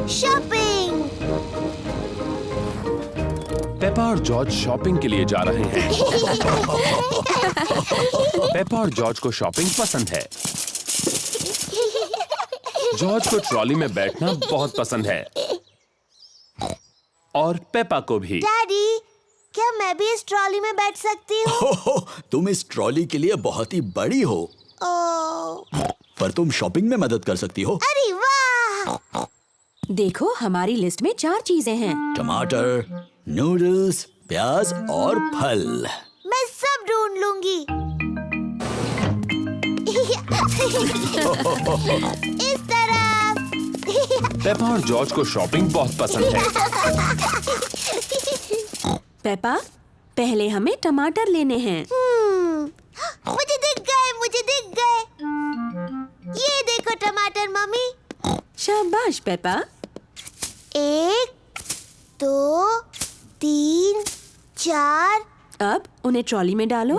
Shopping. Peppa और George shopping के लिए जा रहे हैं। पेपा और जॉर्ज को शॉपिंग पसंद है। जॉर्ज को ट्रॉली में बैठना बहुत पसंद है और पेपा को भी। डैडी, क्या मैं भी इस ट्रॉली में बैठ सकती हूँ? तुम इस ट्रॉली के लिए बहुत ही बड़ी हो, पर तुम शॉपिंग में मदद कर सकती हो। अरे वाह! देखो, हमारी लिस्ट में 4 चीजें हैं। टमाटर, नूडल्स, प्याज और फल। मैं सब ढूंढ लूंगी। इस तरफ। पेपा और जॉर्ज को शॉपिंग बहुत पसंद है। पेपा, पहले हमें टमाटर लेने हैं। मुझे दिख गए, मुझे दिख गए। ये देखो टमाटर मम्मी। शाबाश पेपा। 1, 2, 3, 4। अब उन्हें ट्रॉली में डालो।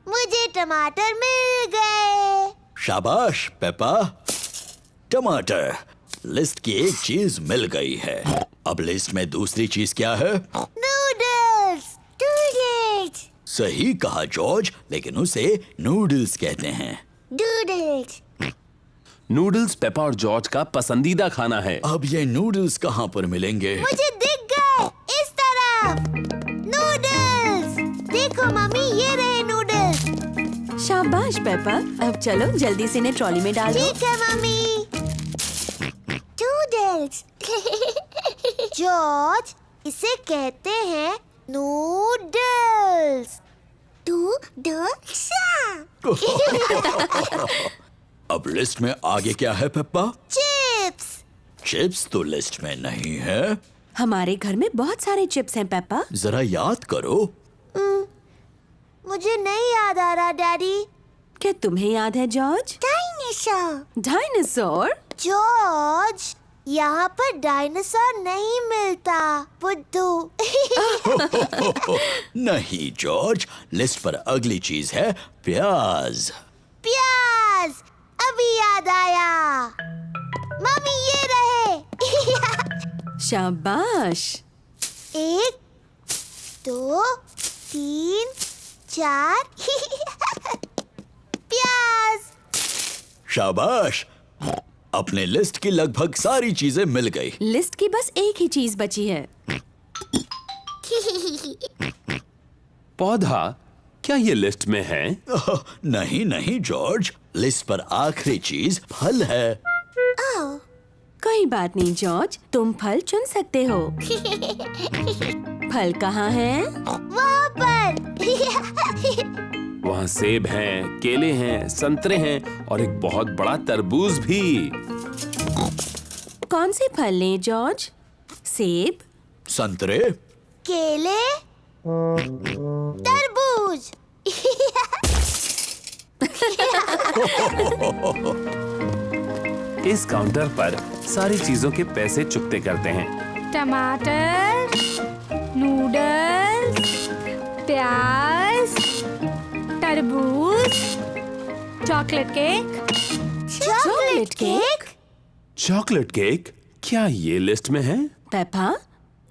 मुझे टमाटर मिल गए। शाबाश पेपा। टमाटर। लिस्ट की एक चीज मिल गई है। अब लिस्ट में दूसरी चीज क्या है? नूडल्स। नूडल्स। सही कहा जॉर्ज, लेकिन उसे नूडल्स कहते हैं। नूडल्स। नूडल्स पेपा और जॉर्ज का पसंदीदा खाना है। अब ये नूडल्स कहाँ पर मिलेंगे? मुझे दिख गए। इस तरफ। नूडल्स। देखो मम्मी, ये रहे नूडल्स। शाबाश पेपा। अब चलो जल्दी से इन्हें ट्रॉली में डालो। ठीक है मम्मी। नूडल्स। जॉर्ज, इसे कहते हैं नूडल्स। नूडल्स। अब लिस्ट में आगे क्या है पेप्पा? चिप्स। चिप्स तो लिस्ट में नहीं है। हमारे घर में बहुत सारे चिप्स हैं पेपा। जरा याद करो। मुझे नहीं याद आ रहा डैडी। क्या तुम्हें याद है जॉर्ज? डायनासोर। डायनासोर? जॉर्ज, यहाँ पर डायनासोर नहीं मिलता। बुद्धू। नहीं जॉर्ज, लिस्ट पर अगली चीज है प्याज। प्याज। अभी याद आया। मम्मी, ये रहे। शाबाश। 1, 2, 3, 4। प्याज। शाबाश। अपने लिस्ट की लगभग सारी चीजें मिल गई। लिस्ट की बस एक ही चीज बची है। पौधा, क्या ये लिस्ट में है? नहीं नहीं जॉर्ज, लिस्ट पर आखिरी चीज फल है। कोई बात नहीं जॉर्ज, तुम फल चुन सकते हो। फल कहाँ है? वहाँ पर। वहाँ सेब हैं, केले हैं, संतरे हैं और एक बहुत बड़ा तरबूज भी। कौन से फल लें जॉर्ज? सेब, संतरे, केले, तरबूज। इस काउंटर पर सारी चीजों के पैसे चुकते करते हैं। टमाटर, नूडल्स, प्याज, तरबूज, chocolate cake. Chocolate cake. Chocolate cake, क्या ये लिस्ट में है? पेपा,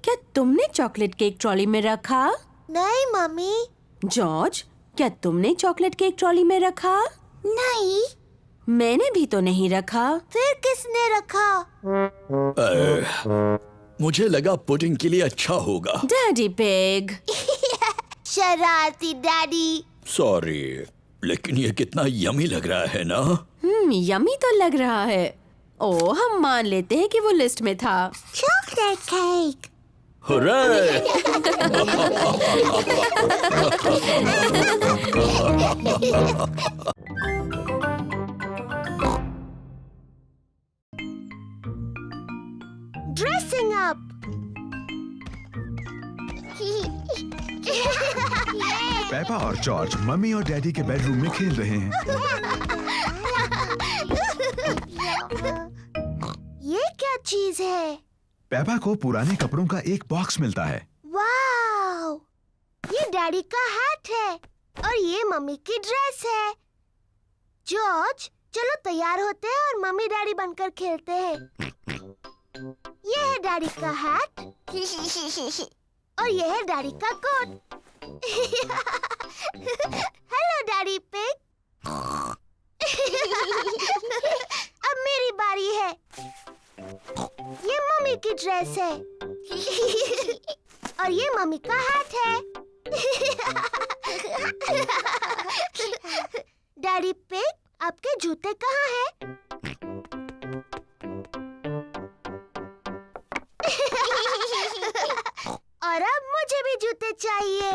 क्या तुमने चॉकलेट केक ट्रॉली में रखा? नहीं मम्मी। जॉर्ज, क्या तुमने चॉकलेट केक ट्रॉली में रखा? नहीं। मैंने भी तो नहीं रखा। फिर किसने रखा? मुझे लगा पुडिंग के लिए अच्छा होगा। Daddy pig. शरारती डैडी। सॉरी, लेकिन ये कितना यमी लग रहा है ना? यमी तो लग रहा है। ओ, हम मान लेते हैं कि वो लिस्ट में था। Chocolate cake. Hurray! Dressing up. Peppa और जॉर्ज मम्मी और डैडी के बेडरूम में खेल रहे हैं। ये क्या चीज है? पेपा को पुराने कपड़ों का एक बॉक्स मिलता है। वाव! ये डैडी का हैट है और ये मम्मी की ड्रेस है। जॉर्ज, चलो तैयार होते हैं और मम्मी डैडी बनकर खेलते हैं। ये है डैडी का हैट और ये है डैडी का कोट। Hello daddy pig. अब मेरी बारी है। ये मम्मी की ड्रेस है और ये मम्मी का हैट है। डैडी पिग, आपके जूते कहाँ हैं? और अब मुझे भी जूते चाहिए।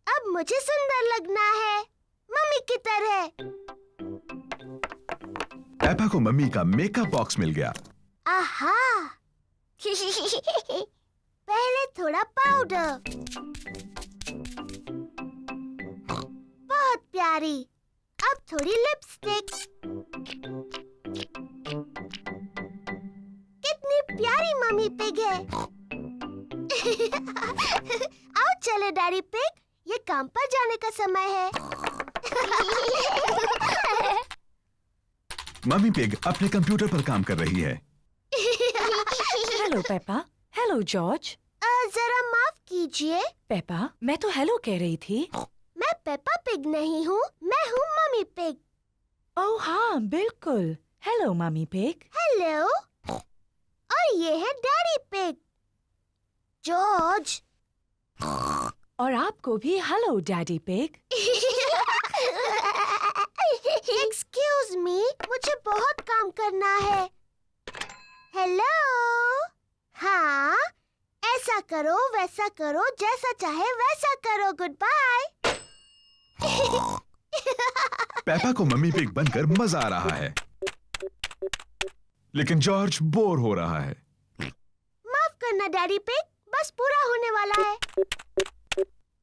अब मुझे सुंदर लगना है, मम्मी की तरह। पेपा को मम्मी का मेकअप बॉक्स मिल गया। आहा। पहले थोड़ा पाउडर। बहुत प्यारी। अब थोड़ी लिपस्टिक। कितनी प्यारी मम्मी पिग है। आओ चले डैडी पिग, ये काम पर जाने का समय है। मम्मी पिग अपने कंप्यूटर पर काम कर रही है। Hello Peppa. Hello George. जरा माफ कीजिए, पेपा, मैं तो हेलो कह रही थी। मैं पेपा पिग नहीं हूँ, मैं हूँ मम्मी पिग। ओह हाँ, बिल्कुल। Hello mummy pig. हेलो। और ये है डैडी पिग। जॉर्ज। और आपको भी hello daddy pig. Excuse me, मुझे बहुत काम करना है। हेलो। हाँ, ऐसा करो वैसा करो, जैसा चाहे वैसा करो। Good bye. पेपा को मम्मी पिग बनकर मजा आ रहा है, लेकिन जॉर्ज बोर हो रहा है। माफ करना डैडी पिग, बस पूरा होने वाला है।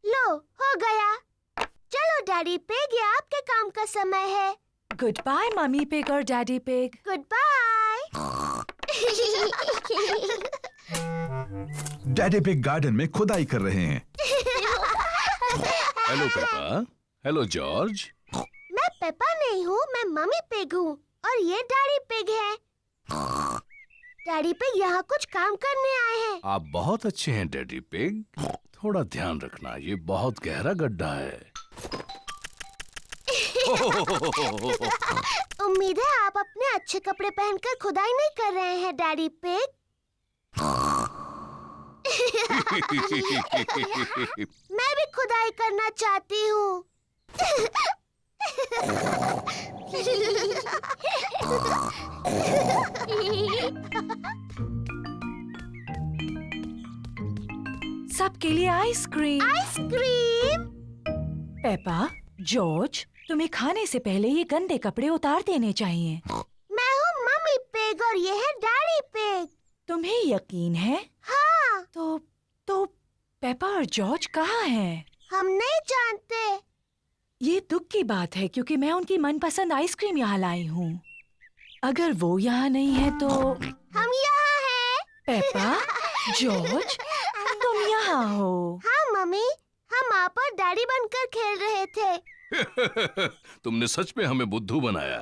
लो, हो गया। चलो डैडी पिग, ये आपके काम का समय है। गुड बाय मम्मी पिग और Daddy Pig. Good bye. Daddy Pig garden में खुदाई कर रहे हैं। Hello Peppa. Hello George. मैं पेपा नहीं हूँ, मैं मम्मी पिग हूँ और ये डैडी पिग है। डैडी पिग यहाँ कुछ काम करने आए हैं। आप बहुत अच्छे हैं डैडी पिग। थोड़ा ध्यान रखना, ये बहुत गहरा गड्ढा है। उम्मीद है आप अपने अच्छे कपड़े पहनकर खुदाई नहीं कर रहे हैं डैडी पिग। मैं भी खुदाई करना चाहती हूँ। सबके लिए आइसक्रीम। आइसक्रीम। पेपा, जॉर्ज, तुम्हें खाने से पहले ये गंदे कपड़े उतार देने चाहिए। मैं हूँ मम्मी पिग और ये है डैडी पिग। तुम्हें यकीन है? हाँ। तो पेपा और जॉर्ज कहाँ हैं? हम नहीं जानते। ये दुख की बात है क्योंकि मैं उनकी मनपसंद आइसक्रीम यहाँ लाई हूँ। अगर वो यहाँ नहीं है तो हम यहाँ हैं। पेपा, जॉर्ज, तुम यहाँ हो। हाँ मम्मी, हम आप और डैडी बनकर खेल रहे थे। तुमने सच में हमें बुद्धू बनाया।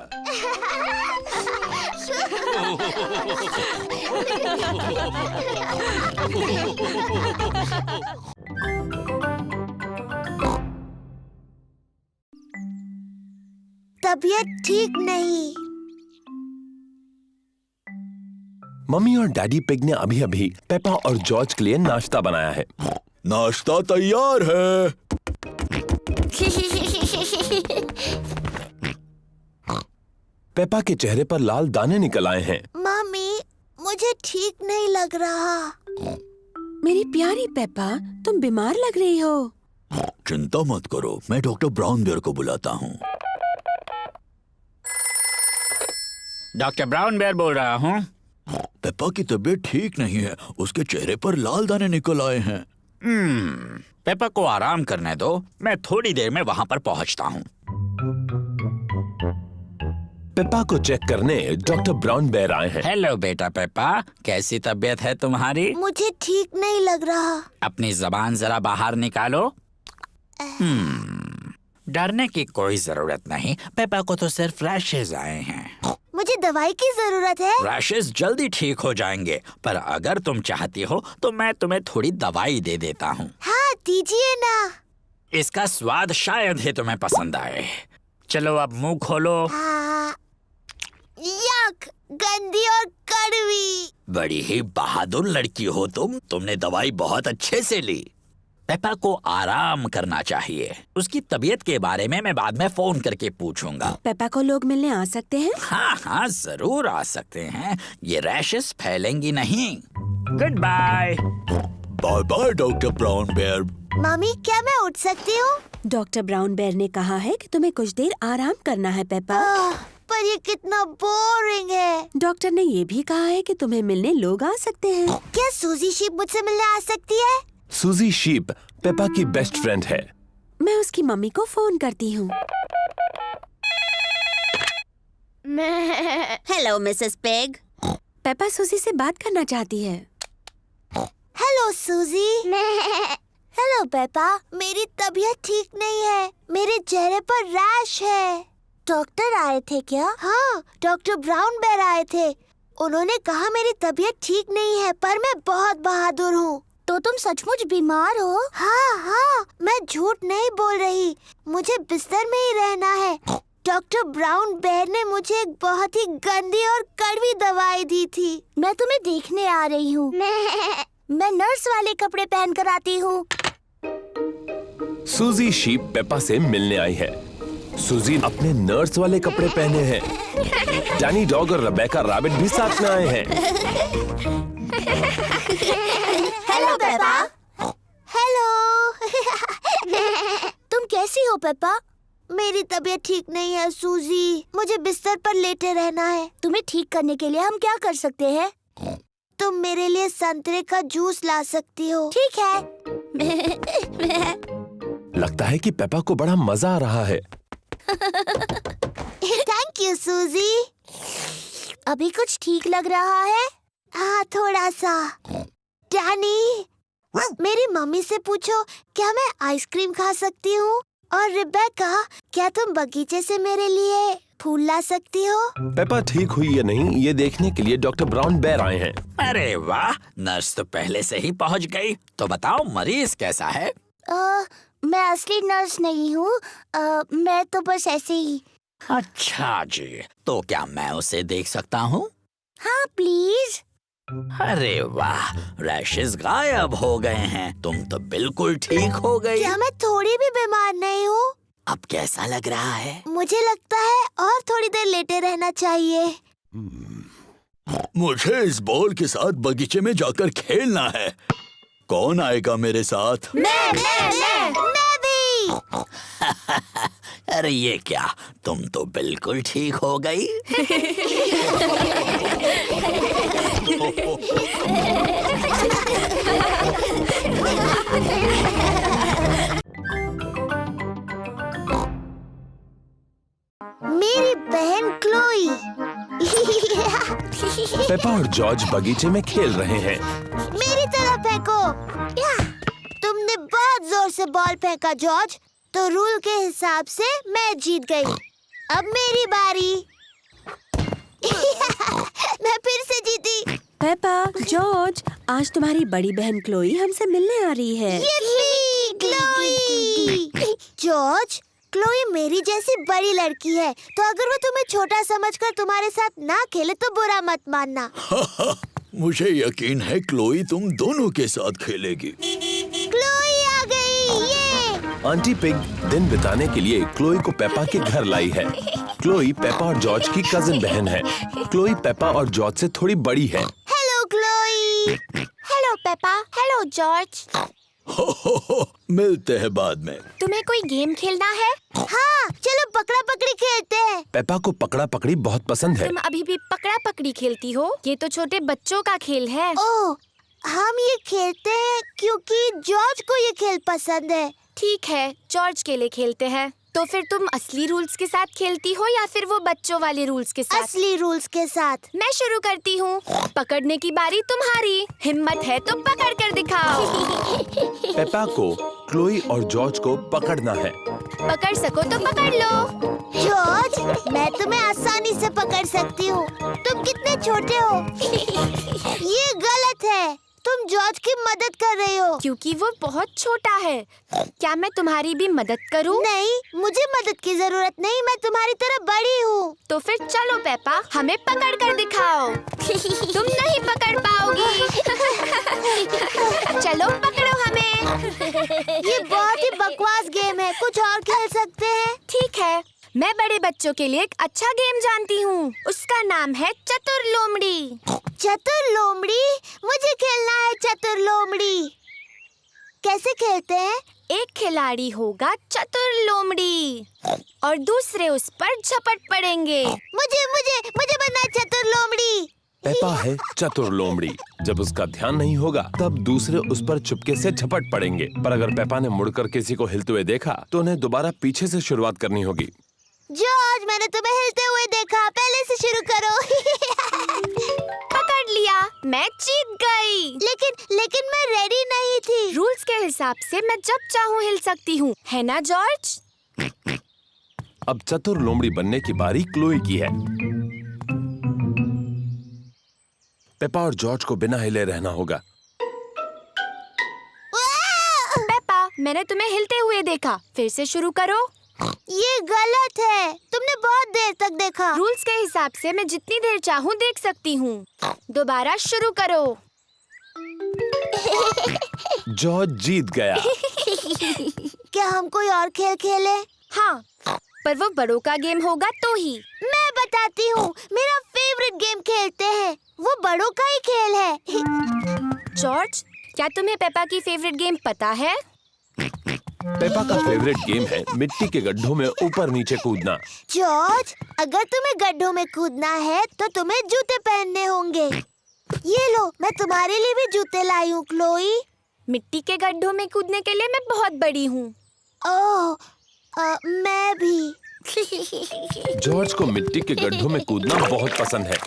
तबीयत ठीक नहीं। मम्मी और डैडी पिग ने अभी अभी पेपा और जॉर्ज के लिए नाश्ता बनाया है। नाश्ता तैयार है। पेपा के चेहरे पर लाल दाने निकल आए हैं। मम्मी, मुझे ठीक नहीं लग रहा। मेरी प्यारी पेपा, तुम बीमार लग रही हो। चिंता मत करो, मैं डॉक्टर ब्राउन बेयर को बुलाता हूँ। डॉक्टर ब्राउन बेयर बोल रहा हूँ। पेपा की तबीयत ठीक नहीं है, उसके चेहरे पर लाल दाने निकल आए हैं। पेपा को आराम करने दो, मैं थोड़ी देर में वहाँ पर पहुँचता हूँ। पेपा को चेक करने डॉक्टर ब्राउन बेयर आए हैं। हेलो बेटा पेपा, कैसी तबीयत है तुम्हारी? मुझे ठीक नहीं लग रहा। अपनी जबान जरा बाहर निकालो। डरने की कोई जरूरत नहीं, पेपा को तो सिर्फ रैशेज आए हैं। मुझे दवाई की जरूरत है। रैशेज जल्दी ठीक हो जाएंगे, पर अगर तुम चाहती हो तो मैं तुम्हें थोड़ी दवाई दे देता हूँ। हाँ, दीजिए ना। इसका स्वाद शायद ही तुम्हें पसंद आए। चलो अब मुंह खोलो। हाँ, यक, गंदी और कड़वी। बड़ी ही बहादुर लड़की हो तुमने दवाई बहुत अच्छे से ली। पेपा को आराम करना चाहिए। उसकी तबीयत के बारे में मैं बाद में फोन करके पूछूंगा। पेपा को लोग मिलने आ सकते हैं? हाँ हाँ, जरूर आ सकते हैं। ये रैशेस फैलेंगी नहीं। Good bye. Bye bye Doctor Brown Bear. Mummy, क्या मैं उठ सकती हूँ? डॉक्टर ब्राउन बेयर ने कहा है कि तुम्हें कुछ देर आराम करना है पेपा। पर ये कितना बोरिंग है। डॉक्टर ने ये भी कहा है कि तुम्हें मिलने लोग आ सकते हैं। क्या सूजी शीप मुझसे मिलने आ सकती है? सूजी शीप पेपा की बेस्ट फ्रेंड है। मैं उसकी मम्मी को फोन करती हूँ। Hello Mrs peg. पेपा सूजी से बात करना चाहती है। हेलो सूजी। हेलो पेपा, मेरी तबीयत ठीक नहीं है। मेरे चेहरे पर रैश है। डॉक्टर आए थे क्या? हाँ, डॉक्टर ब्राउन बेयर आए थे। उन्होंने कहा मेरी तबीयत ठीक नहीं है, पर मैं बहुत बहादुर हूँ। तो तुम सचमुच बीमार हो? हाँ हाँ, मैं झूठ नहीं बोल रही। मुझे बिस्तर में ही रहना है। डॉक्टर ब्राउन बेयर ने मुझे एक बहुत ही गंदी और कड़वी दवाई दी थी। मैं तुम्हें देखने आ रही हूँ। मैं नर्स वाले कपड़े पहन कर आती हूँ। सूजी शीप पेपा से मिलने आई है। सूजी अपने नर्स वाले कपड़े पहने हैं। डैनी डॉग और रेबेका रैबिट भी साथ में आए हैं। Hello Peppa. हेलो। तुम कैसी हो पेपा? मेरी तबीयत ठीक नहीं है सूजी। मुझे बिस्तर पर लेटे रहना है। तुम्हें ठीक करने के लिए हम क्या कर सकते हैं? तुम मेरे लिए संतरे का जूस ला सकती हो। ठीक है। लगता है कि पेपा को बड़ा मजा आ रहा है। थैंक यू सूजी। अभी कुछ ठीक लग रहा है? हाँ, थोड़ा सा। डैनी, मेरी मम्मी से पूछो क्या मैं आइसक्रीम खा सकती हूँ? और रेबेका, क्या तुम बगीचे से मेरे लिए फूल ला सकती हो? पेपा ठीक हुई या नहीं ये देखने के लिए डॉक्टर ब्राउन बेयर आए हैं। अरे वाह, नर्स तो पहले से ही पहुंच गई। तो बताओ मरीज कैसा है? मैं असली नर्स नहीं हूँ। मैं तो बस ऐसे ही। अच्छा जी, तो क्या मैं उसे देख सकता हूँ? हाँ प्लीज। अरे वाह, रैशेस गायब हो गए हैं। तुम तो बिल्कुल ठीक हो गई। क्या मैं थोड़ी भी बीमार नहीं हूँ? अब कैसा लग रहा है? मुझे लगता है और थोड़ी देर लेटे रहना चाहिए। मुझे इस बॉल के साथ बगीचे में जाकर खेलना है। कौन आएगा मेरे साथ? मैं भी। अरे ये क्या, तुम तो बिल्कुल ठीक हो गई। मेरी बहन क्लोई। पेपा और जॉर्ज बगीचे में खेल रहे हैं। मेरी तरफ फेंको। तुमने बहुत जोर से बॉल फेंका जॉर्ज, तो रूल के हिसाब से मैं जीत गई। अब मेरी बारी। मैं फिर से जीती। पेपा, जॉर्ज, आज तुम्हारी बड़ी बहन क्लोई हमसे मिलने आ रही है। Yuppie, Chloe. जॉर्ज, क्लोई मेरी जैसी बड़ी लड़की है, तो अगर वो तुम्हें छोटा समझकर तुम्हारे साथ ना खेले तो बुरा मत मानना। मुझे यकीन है क्लोई तुम दोनों के साथ खेलेगी। क्लोई आ गई। ये आंटी पिग दिन बिताने के लिए क्लोई को पेपा के घर लाई है। क्लोई पेपा और जॉर्ज की कजिन बहन है। क्लोई पेपा और जॉर्ज से थोड़ी बड़ी है। Hello Chloe. Hello Peppa. Hello George. हो, मिलते हैं बाद में। तुम्हें कोई गेम खेलना है? हाँ, चलो पकड़ा पकड़ी खेलते हैं। पेपा को पकड़ा पकड़ी बहुत पसंद है। तुम अभी भी पकड़ा पकड़ी खेलती हो? ये तो छोटे बच्चों का खेल है। ओह, हम ये खेलते हैं क्योंकि जॉर्ज को ये खेल पसंद है। ठीक है, जॉर्ज के लिए खेलते हैं। तो फिर तुम असली रूल्स के साथ खेलती हो या फिर वो बच्चों वाले रूल्स के साथ? असली रूल्स के साथ। मैं शुरू करती हूँ। पकड़ने की बारी तुम्हारी। हिम्मत है तो पकड़ कर दिखाओ। पेपा को क्लोई और जॉर्ज को पकड़ना है। पकड़ सको तो पकड़ लो। जॉर्ज, मैं तुम्हें आसानी से पकड़ सकती हूँ। तुम कितने छोटे हो। ये गलत है। तुम जॉर्ज की मदद कर रही हो। क्योंकि वो बहुत छोटा है। क्या मैं तुम्हारी भी मदद करूं? नहीं, मुझे मदद की जरूरत नहीं। मैं तुम्हारी तरह बड़ी हूँ। तो फिर चलो पेपा, हमें पकड़ कर दिखाओ। तुम नहीं पकड़ पाओगी। चलो पकड़ो हमें। ये बहुत ही बकवास गेम है। कुछ और खेल सकते हैं? ठीक है, मैं बड़े बच्चों के लिए एक अच्छा गेम जानती हूँ। उसका नाम है चतुर लोमड़ी। चतुर लोमड़ी? मुझे खेलना है चतुर लोमड़ी। कैसे खेलते हैं? एक खिलाड़ी होगा चतुर लोमड़ी और दूसरे उस पर झपट पड़ेंगे। मुझे मुझे मुझे बनना है चतुर लोमड़ी। पेपा है चतुर लोमड़ी। जब उसका ध्यान नहीं होगा तब दूसरे उस पर चुपके से झपट पड़ेंगे। पर अगर पेपा ने मुड़कर किसी को हिलते हुए देखा तो उन्हें दोबारा पीछे से शुरुआत करनी होगी। जॉर्ज, मैंने तुम्हें हिलते हुए देखा। पहले से शुरू करो। पकड़ लिया, मैं जीत गई। लेकिन मैं रेडी नहीं थी। रूल्स के हिसाब से मैं जब चाहूँ हिल सकती हूँ, है ना जॉर्ज? अब चतुर लोमड़ी बनने की बारी क्लोई की है। पेपा और जॉर्ज को बिना हिले रहना होगा। पेपा, मैंने तुम्हें हिलते हुए देखा। फिर से शुरू करो। ये गलत है। तुमने बहुत देर तक देखा। रूल्स के हिसाब से मैं जितनी देर चाहूँ देख सकती हूँ। दोबारा शुरू करो। जॉर्ज जीत गया। क्या हम कोई और खेल खेलें? हाँ, पर वो बड़ों का गेम होगा तो ही। मैं बताती हूँ। मेरा फेवरेट गेम खेलते हैं। वो बड़ों का ही खेल है। जॉर्ज, क्या तुम्हें पेपा की फेवरेट गेम पता है? पेपा का फेवरेट गेम है मिट्टी के गड्ढों में ऊपर नीचे कूदना। जॉर्ज, अगर तुम्हें गड्ढों में कूदना है तो तुम्हें जूते पहनने होंगे। ये लो, मैं तुम्हारे लिए भी जूते लाई हूँ क्लोई। मिट्टी के गड्ढों में कूदने के लिए मैं बहुत बड़ी हूँ। ओह, मैं भी। जॉर्ज को मिट्टी के गड्ढों में कूदना बहुत पसंद है।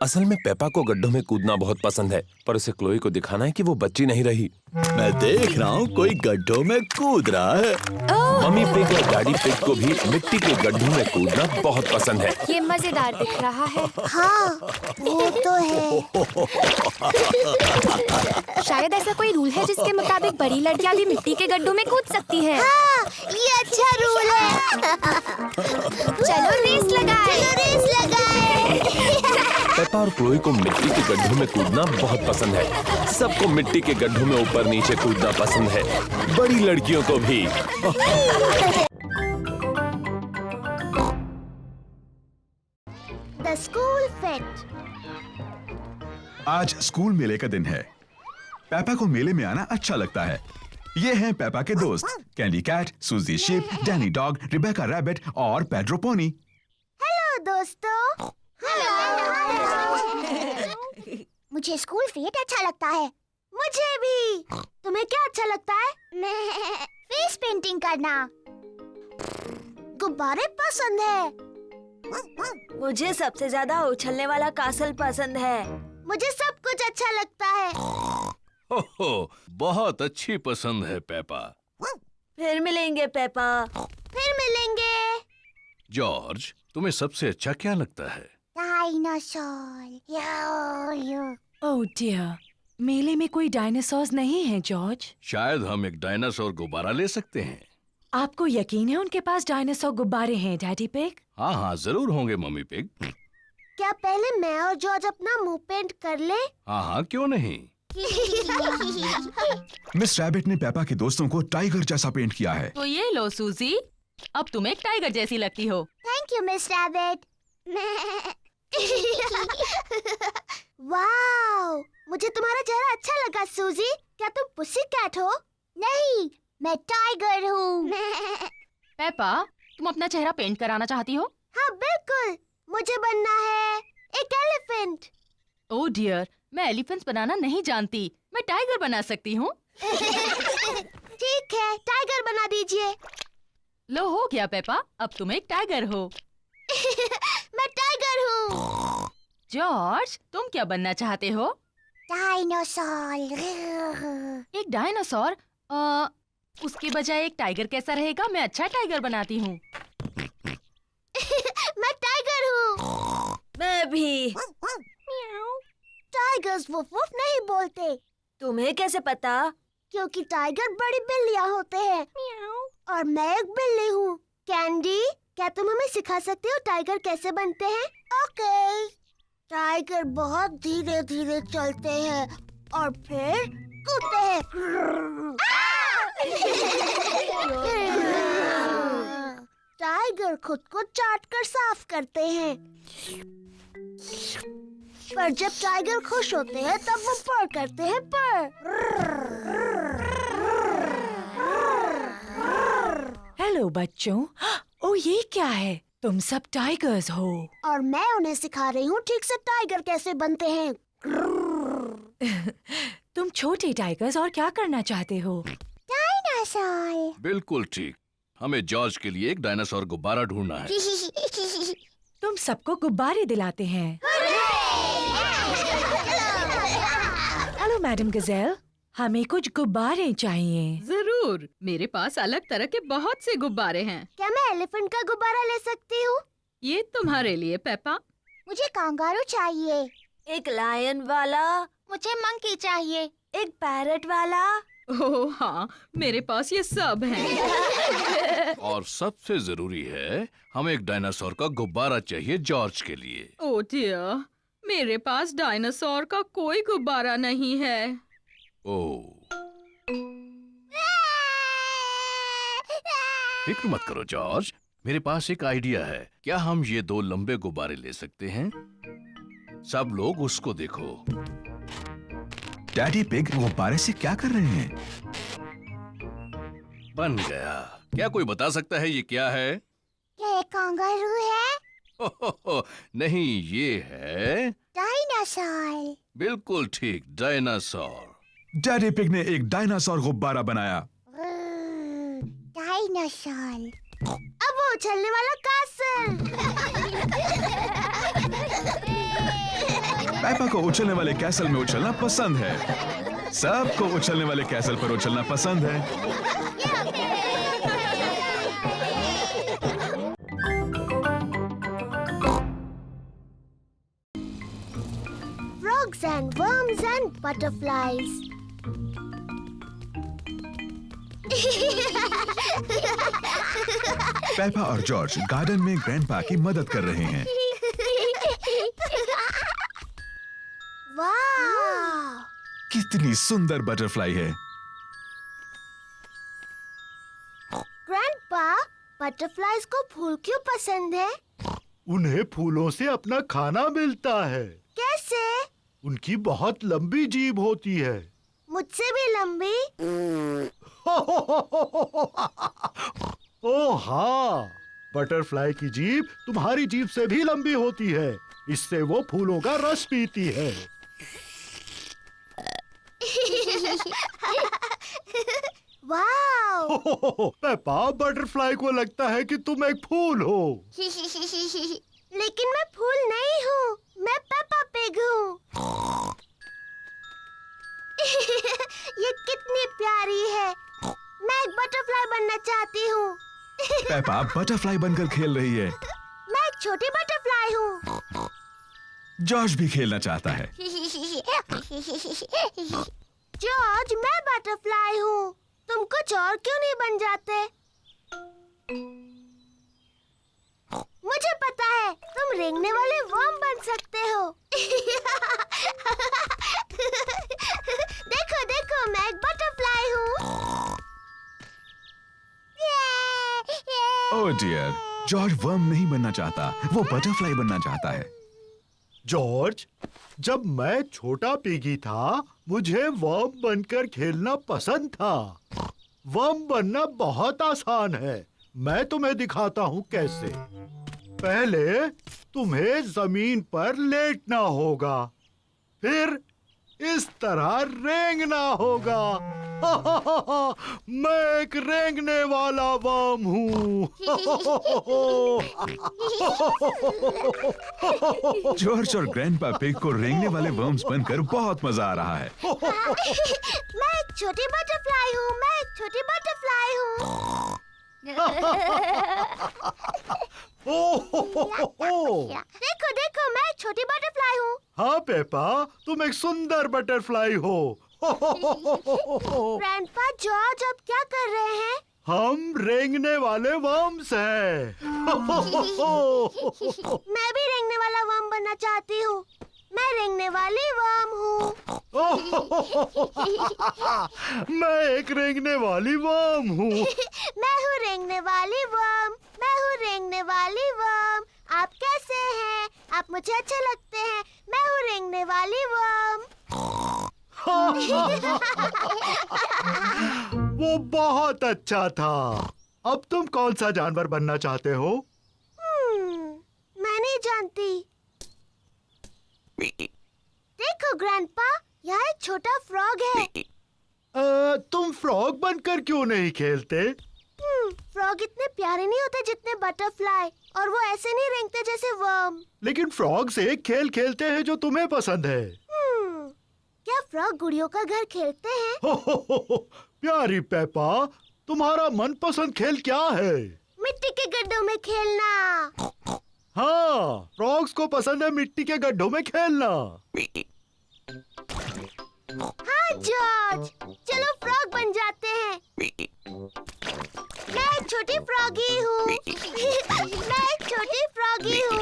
असल में पेपा को गड्ढों में कूदना बहुत पसंद है, पर उसे क्लोई को दिखाना है कि वो बच्ची नहीं रही। मैं देख रहा हूँ कोई गड्ढों में कूद रहा है। मम्मी पिग और डैडी पिग को भी मिट्टी के गड्ढों में कूदना बहुत पसंद है। ये मजेदार दिख रहा है। हाँ, वो तो है। शायद ऐसा कोई रूल है जिसके मुताबिक बड़ी लड़कियां भी मिट्टी के गड्ढों में कूद सकती हैं। हाँ, ये अच्छा रूल है। चलो रेस लगाएं। पेपा और क्लोई को मिट्टी के गड्ढों में कूदना बहुत पसंद है। सबको मिट्टी के गड्ढों में ऊपर नीचे कूदना पसंद है, बड़ी लड़कियों को भी। The school fit. आज स्कूल मेले का दिन है। पेपा को मेले में आना अच्छा लगता है। ये हैं पेपा के दोस्त, कैंडी कैट, सूजी ship, Danny dog, Rebecca rabbit और पेड्रो पोनी। हेलो दोस्तों। हेलो। मुझे स्कूल फेट अच्छा लगता है। मुझे भी। तुम्हें क्या अच्छा लगता है? फेस पेंटिंग करना। गुब्बारे पसंद है। मुझे सबसे ज्यादा उछलने वाला कासल पसंद है। मुझे सब कुछ अच्छा लगता है। हो, बहुत अच्छी पसंद है पेपा। फिर मिलेंगे पेपा। फिर मिलेंगे। जॉर्ज, तुम्हें सबसे अच्छा क्या लगता है? डायनासोर। ओह डियर, मेले में कोई डायनासोर्स नहीं है जॉर्ज। शायद हम एक डायनासोर गुब्बारा ले सकते हैं। आपको यकीन है उनके पास डायनासोर गुब्बारे हैं डैडी पिग? हाँ हाँ, जरूर होंगे मम्मी पिग। क्या पहले मैं और जॉर्ज अपना मुंह पेंट कर ले? हाँ हाँ, क्यों नहीं। मिस रैबिट ने पेपा के दोस्तों को टाइगर जैसा पेंट किया है। तो ये लो सूजी, अब तुम एक टाइगर जैसी लगती हो। Thank you miss rabbit. Wow, मुझे तुम्हारा चेहरा अच्छा लगा सूजी। क्या तुम पुसी कैट हो? नहीं, मैं टाइगर हूँ। पेपा, तुम अपना चेहरा पेंट कराना चाहती हो? हाँ बिल्कुल, मुझे बनना है एक एलिफेंट। ओह डियर, मैं एलिफेंट्स बनाना नहीं जानती। मैं टाइगर बना सकती हूँ। ठीक है, टाइगर बना दीजिए। लो हो गया पेपा, अब तुम एक टाइगर हो। मैं टाइगर हूँ। जॉर्ज, तुम क्या बनना चाहते हो? डायनासोर। एक डायनासोर? उसकी बजाय एक टाइगर कैसा रहेगा? मैं अच्छा टाइगर बनाती हूँ। मैं टाइगर हूँ। मैं भी। टाइगर्स वुफ वुफ नहीं बोलते। तुम्हें कैसे पता? क्योंकि टाइगर बड़ी बिल्लियाँ होते हैं और मैं एक बिल्ली हूँ। कैंडी, क्या तुम हमें सिखा सकते हो टाइगर कैसे बनते हैं? ओके। टाइगर बहुत धीरे धीरे चलते हैं और फिर कूदते हैं। टाइगर खुद को चाट कर साफ करते हैं। पर जब टाइगर खुश होते हैं तब वो पर करते हैं पर। हेलो बच्चों। ओ ये क्या है? तुम सब टाइगर्स हो। और मैं उन्हें सिखा रही हूँ ठीक से टाइगर कैसे बनते हैं। तुम छोटे टाइगर्स और क्या करना चाहते हो? डायनासोर। बिल्कुल ठीक। हमें जॉर्ज के लिए एक डायनासोर गुब्बारा ढूंढना है। तुम सबको गुब्बारे दिलाते हैं। हेलो मैडम गजेल, हमें कुछ गुब्बारे चाहिए। जरूर, मेरे पास अलग तरह के बहुत से गुब्बारे हैं। क्या मैं एलिफेंट का गुब्बारा ले सकती हूँ? ये तुम्हारे लिए पेपा। मुझे कांगारू चाहिए। एक लायन वाला। मुझे मंकी चाहिए। एक पैरट वाला। ओह हाँ, मेरे पास ये सब हैं। और सबसे जरूरी है, हमें एक डायनासोर का गुब्बारा चाहिए जॉर्ज के लिए। ओह डियर, मेरे पास डायनासोर का कोई गुब्बारा नहीं है। ओह, फिक्र मत करो जॉर्ज, मेरे पास एक आइडिया है। क्या हम ये 2 लंबे गुब्बारे ले सकते हैं? सब लोग उसको देखो। डैडी पिग गुब्बारे से क्या कर रहे हैं? बन गया। क्या कोई बता सकता है ये क्या है? क्या ये कांगारू है? नहीं, ये है डायनासोर। बिल्कुल ठीक, डायनासोर। डैडी पिग ने एक डायनासोर गुब्बारा बनाया। डायनासोर। अब वो उछलने वाला कासल। पेपा को उछलने वाले कैसल में उछलना पसंद है। सबको उछलने वाले कैसल पर उछलना पसंद है। Frogs and worms and butterflies. Peppa और जॉर्ज गार्डन में ग्रैंडपा की मदद कर रहे हैं। वाह! कितनी सुंदर बटरफ्लाई है। ग्रैंडपा, बटरफ्लाइज को फूल क्यों पसंद है? उन्हें फूलों से अपना खाना मिलता है। कैसे? उनकी बहुत लंबी जीभ होती है। मुझसे भी लंबी? ओह हाँ, बटरफ्लाई की जीभ तुम्हारी जीभ से भी लंबी होती है। इससे वो फूलों का रस पीती है। वाओ! पेपा, बटरफ्लाई को लगता है कि तुम एक फूल हो। लेकिन मैं फूल नहीं हूँ, मैं पेपा पिग हूँ। ये कितनी प्यारी है। मैं एक बटरफ्लाई बनना चाहती हूँ। पेपा बटरफ्लाई बनकर खेल रही है। मैं एक छोटी बटरफ्लाई हूँ। जॉर्ज भी खेलना चाहता है। जॉर्ज, मैं बटरफ्लाई हूँ। तुम कुछ और क्यों नहीं बन जाते? मुझे पता है, तुम रेंगने वाले वर्म बन सकते हो। देखो देखो, मैं एक बटरफ्लाई हूँ। ओह डियर, जॉर्ज वर्म नहीं बनना चाहता, वो बटरफ्लाई बनना चाहता है। जॉर्ज, जब मैं छोटा पिगी था, मुझे वर्म बनकर खेलना पसंद था। वर्म बनना बहुत आसान है। मैं तुम्हें दिखाता हूँ कैसे। पहले तुम्हें जमीन पर लेटना होगा, फिर इस तरह रेंगना होगा। मैं एक रेंगने वाला वर्म हूँ। जॉर्ज और ग्रैंडपा पिग को रेंगने वाले वर्म्स बनकर बहुत मजा आ रहा है। मैं एक छोटी बटरफ्लाई हूँ, मैं एक छोटी बटरफ्लाई हूँ। देखो देखो, मैं एक छोटी बटरफ्लाई हूँ। हाँ पेपा, तुम एक सुंदर बटरफ्लाई हो। ग्रैंडपा जॉर्ज अब क्या कर रहे हैं? हम रेंगने वाले वर्म्स हैं। मैं भी रेंगने वाला वर्म बनना चाहती हूँ। मैं रेंगने वाली वर्म हूँ। मैं एक रेंगने वाली वर्म हूँ। मैं हूँ रेंगने वाली वर्म। मैं हूँ रेंगने वाली वर्म। आप कैसे हैं? आप मुझे अच्छे लगते हैं। मैं हूँ रेंगने वाली वर्म। वो बहुत अच्छा था। अब तुम कौन सा जानवर बनना चाहते हो? मैं नहीं जानती। देखो ग्रैंडपा, यहाँ एक छोटा फ्रॉग है। तुम फ्रॉग बनकर क्यों नहीं खेलते? फ्रॉग इतने प्यारे नहीं होते जितने बटरफ्लाई, और वो ऐसे नहीं रेंगते जैसे वर्म। लेकिन फ्रॉग से एक खेल खेलते हैं जो तुम्हें पसंद है। क्या फ्रॉग गुड़ियों का घर खेलते हैं? प्यारी पेपा, तुम्हारा मनपसंद खेल क्या है? मिट्टी के गड्ढों में खेलना। हाँ, फ्रॉग्स को पसंद है मिट्टी के गड्ढों में खेलना। हाँ जॉर्ज, चलो फ्रॉग बन जाते हैं। मैं एक छोटी फ्रॉगी हूँ। मैं एक छोटी फ्रॉगी हूँ।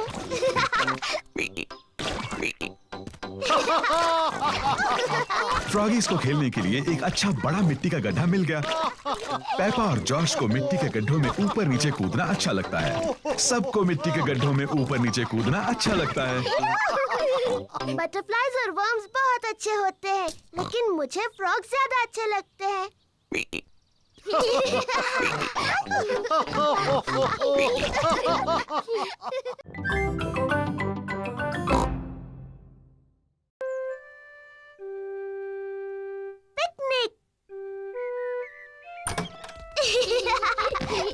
फ्रॉगीज को खेलने के लिए एक अच्छा बड़ा मिट्टी का गड्ढा मिल गया। पेपा और जॉश को मिट्टी के गड्ढों में ऊपर नीचे कूदना अच्छा लगता है। सबको मिट्टी के गड्ढों में ऊपर नीचे कूदना अच्छा लगता है। बटरफ्लाईज और वर्म्स बहुत अच्छे होते हैं, लेकिन मुझे फ्रॉग ज्यादा अच्छे लगते हैं।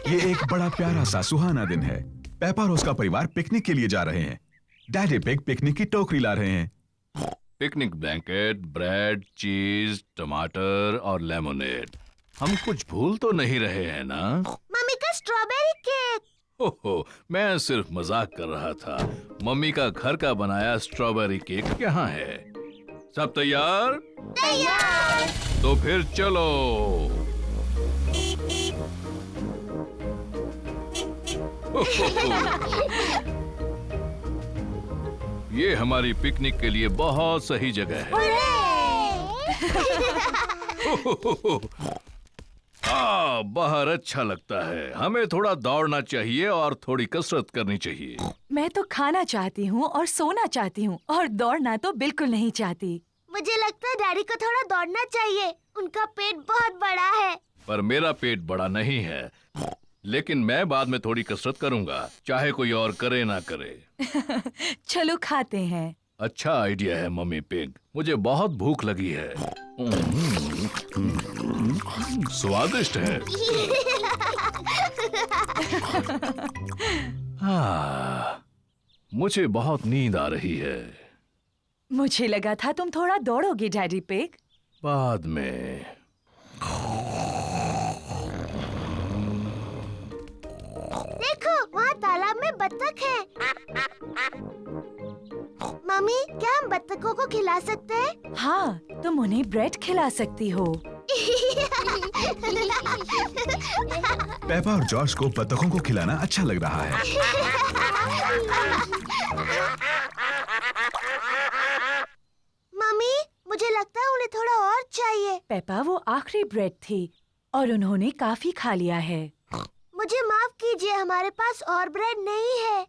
ये एक बड़ा प्यारा सा सुहाना दिन है। पेपा और उसका परिवार पिकनिक के लिए जा रहे हैं। डैडी पिग पिकनिक की टोकरी ला रहे हैं। पिकनिक ब्लैंकेट, ब्रेड, चीज, टमाटर और लेमोनेड। हम कुछ भूल तो नहीं रहे हैं ना? मम्मी का स्ट्रॉबेरी केक। ओहो, मैं सिर्फ मजाक कर रहा था। मम्मी का घर का बनाया स्ट्रॉबेरी केक यहाँ है। सब तैयार? तैयार। तो फिर चलो। ये हमारी पिकनिक के लिए बहुत सही जगह है। बाहर अच्छा लगता है। हमें थोड़ा दौड़ना चाहिए और थोड़ी कसरत करनी चाहिए। मैं तो खाना चाहती हूँ और सोना चाहती हूँ, और दौड़ना तो बिल्कुल नहीं चाहती। मुझे लगता है डैडी को थोड़ा दौड़ना चाहिए। उनका पेट बहुत बड़ा है। पर मेरा पेट बड़ा नहीं है। लेकिन मैं बाद में थोड़ी कसरत करूंगा, चाहे कोई और करे ना करे। चलो खाते हैं। अच्छा आइडिया है मम्मी पिग। मुझे बहुत भूख लगी है। स्वादिष्ट है। मुझे बहुत नींद आ रही है। मुझे लगा था तुम थोड़ा दौड़ोगे डैडी पिग। बाद में। देखो, वहाँ तालाब में बत्तख है। मम्मी, क्या हम बत्तखों को खिला सकते हैं? हाँ, तुम उन्हें ब्रेड खिला सकती हो। पेपा और जॉश को बत्तखों को खिलाना अच्छा लग रहा है। मम्मी, मुझे लगता है उन्हें थोड़ा और चाहिए। पेपा, वो आखिरी ब्रेड थी और उन्होंने काफी खा लिया है। मुझे माफ कीजिए, हमारे पास और ब्रेड नहीं है।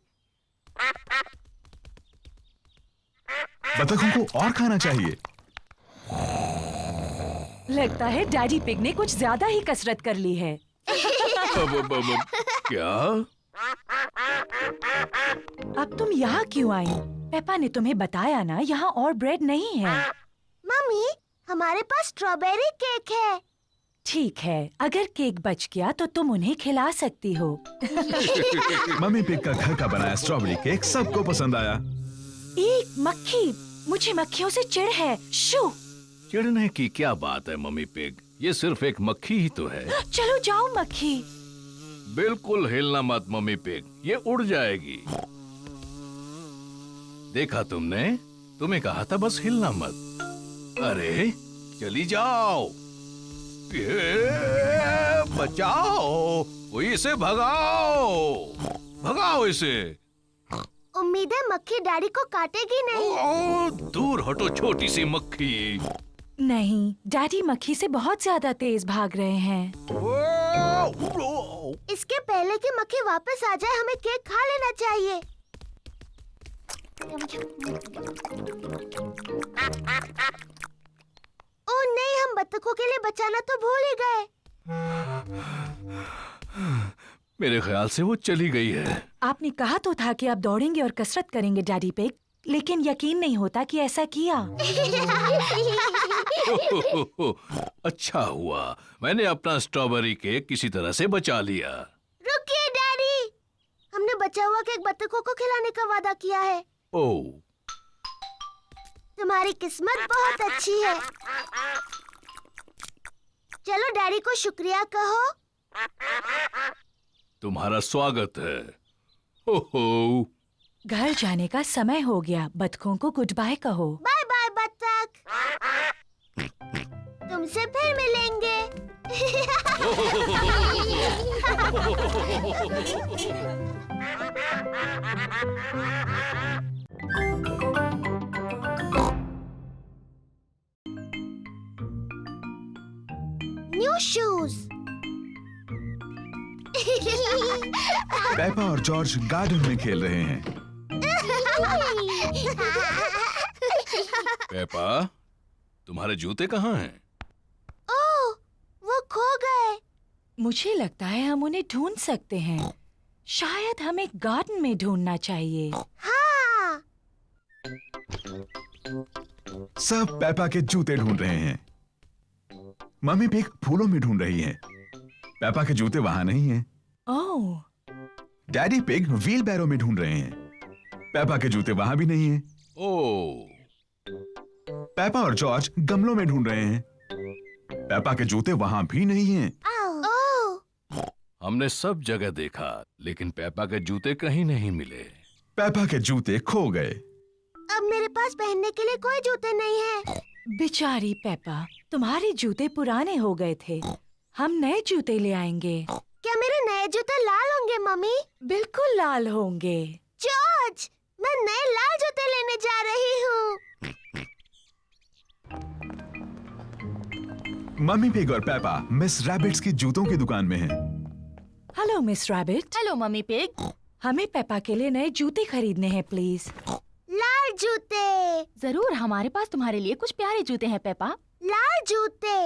बत्तखों को और खाना चाहिए। लगता है डैडी पिग ने कुछ ज्यादा ही कसरत कर ली है। क्या? अब तुम यहाँ क्यों आई? पेपा ने तुम्हें बताया ना, यहाँ और ब्रेड नहीं है। मम्मी, हमारे पास स्ट्रॉबेरी केक है। ठीक है, अगर केक बच गया तो तुम उन्हें खिला सकती हो। मम्मी पिग का घर का बनाया स्ट्रॉबेरी केक सबको पसंद आया। एक मक्खी, मुझे मक्खियों से चिढ़ है। शू! चिढ़ने की क्या बात है मम्मी पिग? ये सिर्फ एक मक्खी ही तो है। चलो जाओ मक्खी। बिल्कुल हिलना मत मम्मी पिग, ये उड़ जाएगी। देखा तुमने? तुम्हें कहा था बस हिलना मत। अरे चली जाओ। बचाओ, कोई इसे भगाओ, भगाओ इसे। उम्मीद है मक्खी डैडी को काटेगी नहीं। ओ, दूर हटो छोटी सी मक्खी। नहीं, डैडी मक्खी से बहुत ज्यादा तेज भाग रहे हैं। इसके पहले कि मक्खी वापस आ जाए हमें केक खा लेना चाहिए। ओ नहीं, हम बत्तखों के लिए बचाना तो भूल ही गए। मेरे ख्याल से वो चली गई है। आपने कहा तो था कि आप दौड़ेंगे और कसरत करेंगे डैडी पिग, लेकिन यकीन नहीं होता कि ऐसा किया। अच्छा हुआ मैंने अपना स्ट्रॉबेरी केक किसी तरह से बचा लिया। रुकिए डैडी, हमने बचा हुआ केक बत्तखों को खिलाने का वादा किया है। ओह, तुम्हारी किस्मत बहुत अच्छी है। चलो डैडी को शुक्रिया कहो। तुम्हारा स्वागत है। हो हो। घर जाने का समय हो गया, बतखों को गुड बाय कहो। बाय बाय बत्तख, तुमसे फिर मिलेंगे। New shoes. पेपा और जॉर्ज गार्डन में खेल रहे हैं। पेपा, तुम्हारे जूते कहाँ हैं? ओह, वो खो गए। मुझे लगता है हम उन्हें ढूंढ सकते हैं। शायद हमें गार्डन में ढूंढना चाहिए। हाँ। सब पेपा के जूते ढूंढ रहे हैं। मम्मी पिग फूलों में ढूंढ रही है। पेपा के जूते वहां नहीं हैं। ओह। डैडी पिग व्हील बैरो में ढूंढ रहे हैं। पेपा के जूते वहां भी नहीं हैं। ओह। पेपा और जॉर्ज गमलों में ढूंढ रहे हैं। पेपा के जूते वहां भी नहीं हैं। ओह। हमने सब जगह देखा, लेकिन पेपा के जूते कहीं नहीं मिले। पेपा के जूते खो गए। अब मेरे पास पहनने के लिए कोई जूते नहीं हैं। बेचारी पेपा, तुम्हारे जूते पुराने हो गए थे। हम नए जूते ले आएंगे। क्या मेरे नए जूते लाल होंगे मम्मी? बिल्कुल लाल होंगे। जॉर्ज, मैं नए लाल जूते लेने जा रही हूँ। मम्मी पिग और पेपा मिस रैबिट्स की जूतों की दुकान में हैं। Hello miss rabbit. Hello mummy pig. हमें पेपा के लिए नए जूते खरीदने हैं प्लीज। लाल जूते। जरूर, हमारे पास तुम्हारे लिए कुछ प्यारे जूते हैं पेपा। लाल जूते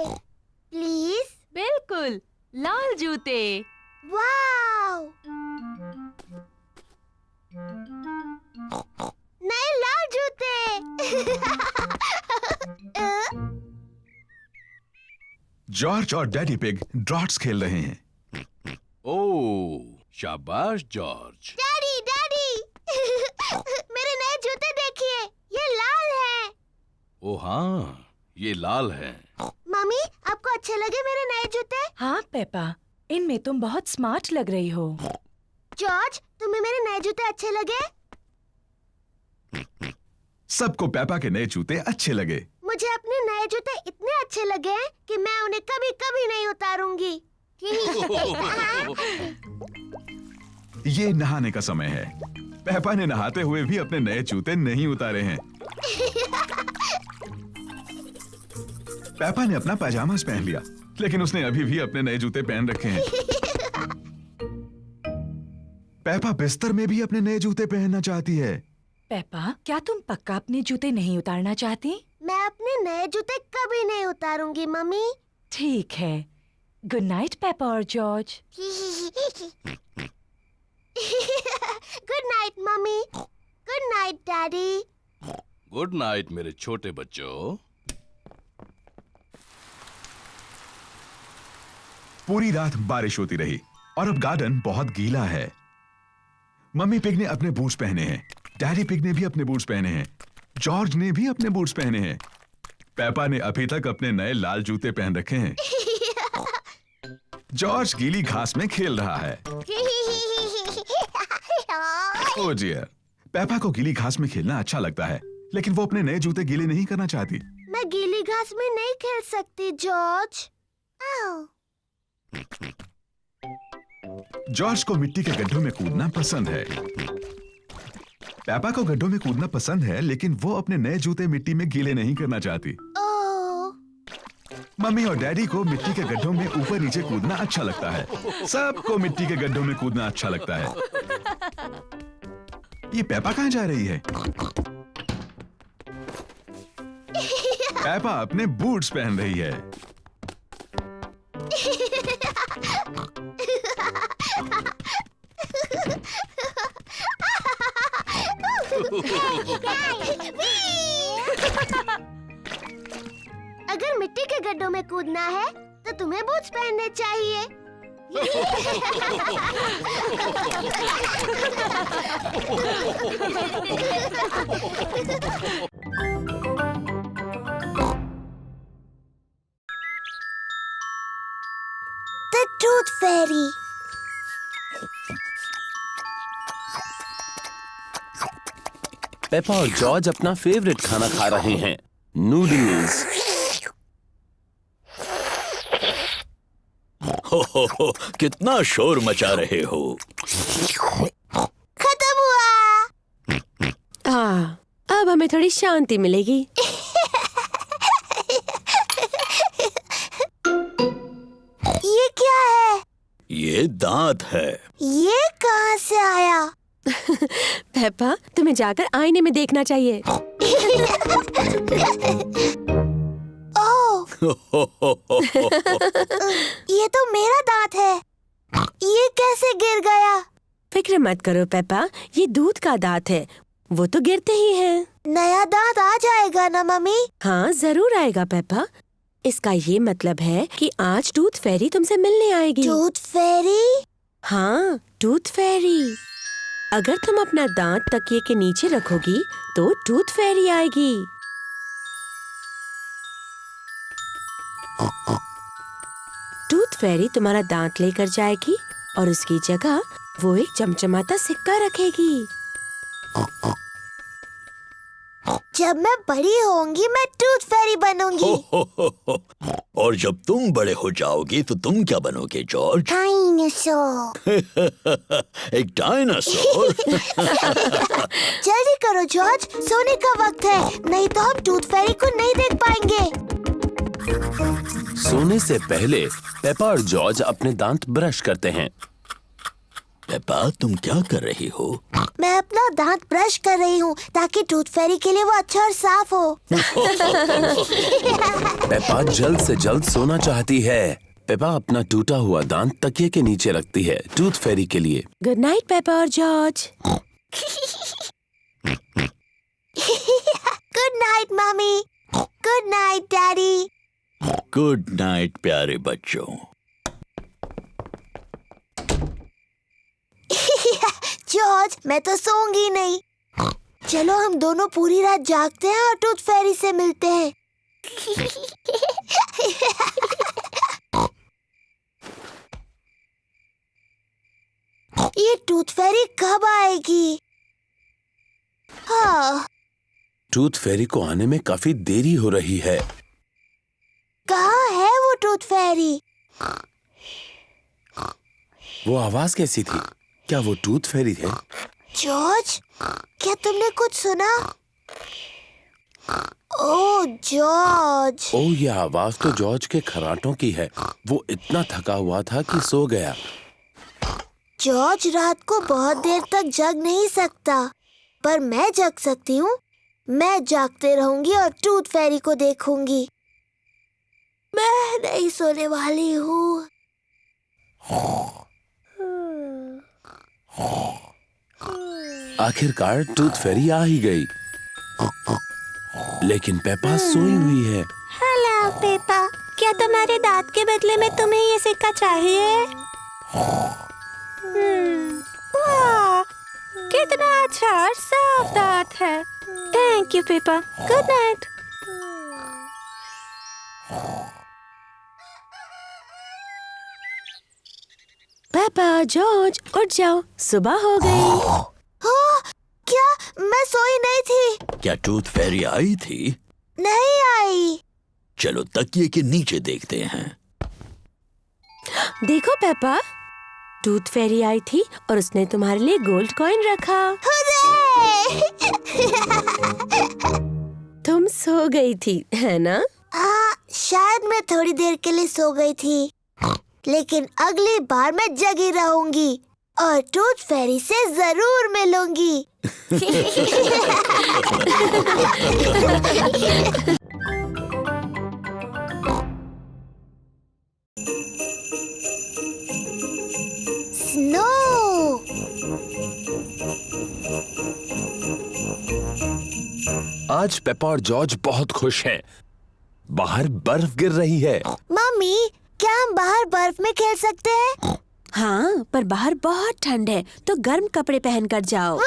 प्लीज। बिल्कुल, लाल जूते। वाव, नए लाल जूते। जॉर्ज और डैडी पिग ड्रॉट्स खेल रहे हैं। ओह, शाबाश जॉर्ज। डैडी डैडी, मेरे नए जूते देखिए, ये लाल हैं। ओह हाँ, ये लाल हैं। मम्मी, आपको अच्छे लगे मेरे नए जूते? हाँ पेपा, इनमें तुम बहुत स्मार्ट लग रही हो। जॉर्ज, तुम्हें मेरे नए जूते अच्छे लगे? सबको पेपा के नए जूते अच्छे लगे। मुझे अपने नए जूते इतने अच्छे लगे हैं कि मैं उन्हें कभी कभी नहीं उतारूंगी। ये नहाने का समय है। पेपा ने नहाते हुए भी अपने नए जूते नहीं उतारे हैं। पेपा ने अपना पैजामास पहन लिया, लेकिन उसने अभी भी अपने नए जूते पहन रखे हैं। पेपा बिस्तर में भी अपने नए जूते पहनना चाहती है। पेपा, क्या तुम पक्का अपने जूते नहीं उतारना चाहती? मैं अपने नए जूते कभी नहीं उतारूंगी मम्मी। ठीक है। गुड नाइट पेपा और George. Good night mummy. Good night daddy. Good night मेरे छोटे बच्चों। पूरी रात बारिश होती रही और अब गार्डन बहुत गीला है। मम्मी पिग ने अपने बूट्स पहने हैं। डैडी पिग ने भी अपने बूट्स पहने हैं। जॉर्ज ने भी अपने बूट्स पहने हैं। पेपा ने अभी तक अपने नए लाल जूते पहन रखे हैं। जॉर्ज गीली घास में खेल रहा है। ओ डियर, पेपा को गीली घास में खेलना अच्छा लगता है, लेकिन वो अपने नए जूते गीले नहीं करना चाहती। मैं गीली घास में नहीं खेल सकती जॉर्ज। जॉर्ज को मिट्टी के गड्ढों में कूदना पसंद है। पेपा को गड्ढों में कूदना पसंद है, लेकिन वो अपने नए जूते मिट्टी में गीले नहीं करना चाहती। मम्मी और डैडी को मिट्टी के गड्ढों में ऊपर नीचे कूदना अच्छा लगता है। सबको मिट्टी के गड्ढों में कूदना अच्छा लगता है। ये पेपा कहाँ जा रही है? पेपा अपने बूट्स पहन रही है। अगर मिट्टी के गड्ढों में कूदना है तो तुम्हें बूट्स पहनने चाहिए। The Tooth Fairy। पेपा और जॉर्ज अपना फेवरेट खाना खा रहे हैं, नूडल्स। हो, कितना शोर मचा रहे हो। खत्म हुआ। अब हमें थोड़ी शांति मिलेगी। ये क्या है? ये दांत है। ये कहाँ से आया? पेपा, तुम्हें जाकर आईने में देखना चाहिए। ये तो मेरा दांत है। ये कैसे गिर गया? फिक्र मत करो पेपा, ये दूध का दांत है, वो तो गिरते ही हैं। नया दांत आ जाएगा ना मम्मी? हाँ जरूर आएगा पेपा। इसका ये मतलब है कि आज टूथ फेरी तुमसे मिलने आएगी। टूथ फेरी? हाँ, टूथ फेरी। अगर तुम अपना दांत तकिए के नीचे रखोगी तो टूथ फेरी आएगी। टूथ फेरी तुम्हारा दांत लेकर जाएगी और उसकी जगह वो एक चमचमाता सिक्का रखेगी। जब मैं बड़ी होंगी मैं टूथ फेरी बनूंगी। और जब तुम बड़े हो जाओगी तो तुम क्या बनोगे जॉर्ज? डायनासोर। एक डायनासोर? जल्दी करो जॉर्ज, सोने का वक्त है, नहीं तो हम टूथ फेरी को नहीं देख पाएंगे। सोने से पहले पेपा और जॉर्ज अपने दांत ब्रश करते हैं। पेपा, तुम क्या कर रही हो? मैं अपना दांत ब्रश कर रही हूँ ताकि टूथ फेरी के लिए वो अच्छा और साफ हो। पेपा जल्द से जल्द सोना चाहती है। पेपा अपना टूटा हुआ दांत तकिए के नीचे रखती है टूथ फेरी के लिए। गुड नाइट पेपा और George. Good night mummy. Good night daddy. Good night प्यारे बच्चों। जॉर्ज, मैं तो सोऊंगी नहीं। चलो हम दोनों पूरी रात जागते हैं और टूथ फेरी से मिलते हैं। ये टूथ फेरी कब आएगी? हाँ। टूथ फेरी को आने में काफी देरी हो रही है। कहाँ है वो टूथ फेरी? वो आवाज कैसी थी? क्या वो टूथ फेरी है? जॉर्ज, क्या तुमने कुछ सुना? ओह जॉर्ज। ओह, ये आवाज तो जॉर्ज के खर्राटों की है। वो इतना थका हुआ था कि सो गया। जॉर्ज रात को बहुत देर तक जग नहीं सकता, पर मैं जग सकती हूँ। मैं जागते रहूंगी और टूथ फेरी को देखूंगी। मैं नहीं सोने वाली हूँ। आखिरकार टूथ फेरी आ ही गई, लेकिन पेपा सोई हुई है। हेलो पेपा, क्या तुम्हारे दांत के बदले में तुम्हें ये सिक्का चाहिए? वाह, कितना अच्छा और साफ दांत है। Thank you Peppa. Good night. पापा जॉर्ज उठ जाओ, सुबह हो गई। हाँ, क्या मैं सोई नहीं थी? क्या टूथ फेरी आई थी? नहीं आई। चलो तकिए के नीचे देखते हैं। देखो पापा, टूथ फेरी आई थी और उसने तुम्हारे लिए गोल्ड कॉइन रखा। तुम सो गई थी, है ना? शायद मैं थोड़ी देर के लिए सो गई थी, लेकिन अगली बार मैं जगी रहूंगी और टूथ फेरी से जरूर मिलूंगी। स्नो। आज पेपा और जॉर्ज बहुत खुश हैं। बाहर बर्फ गिर रही है। मम्मी, क्या हम बाहर बर्फ में खेल सकते हैं? हाँ, पर बाहर बहुत ठंड है, तो गर्म कपड़े पहन कर जाओ।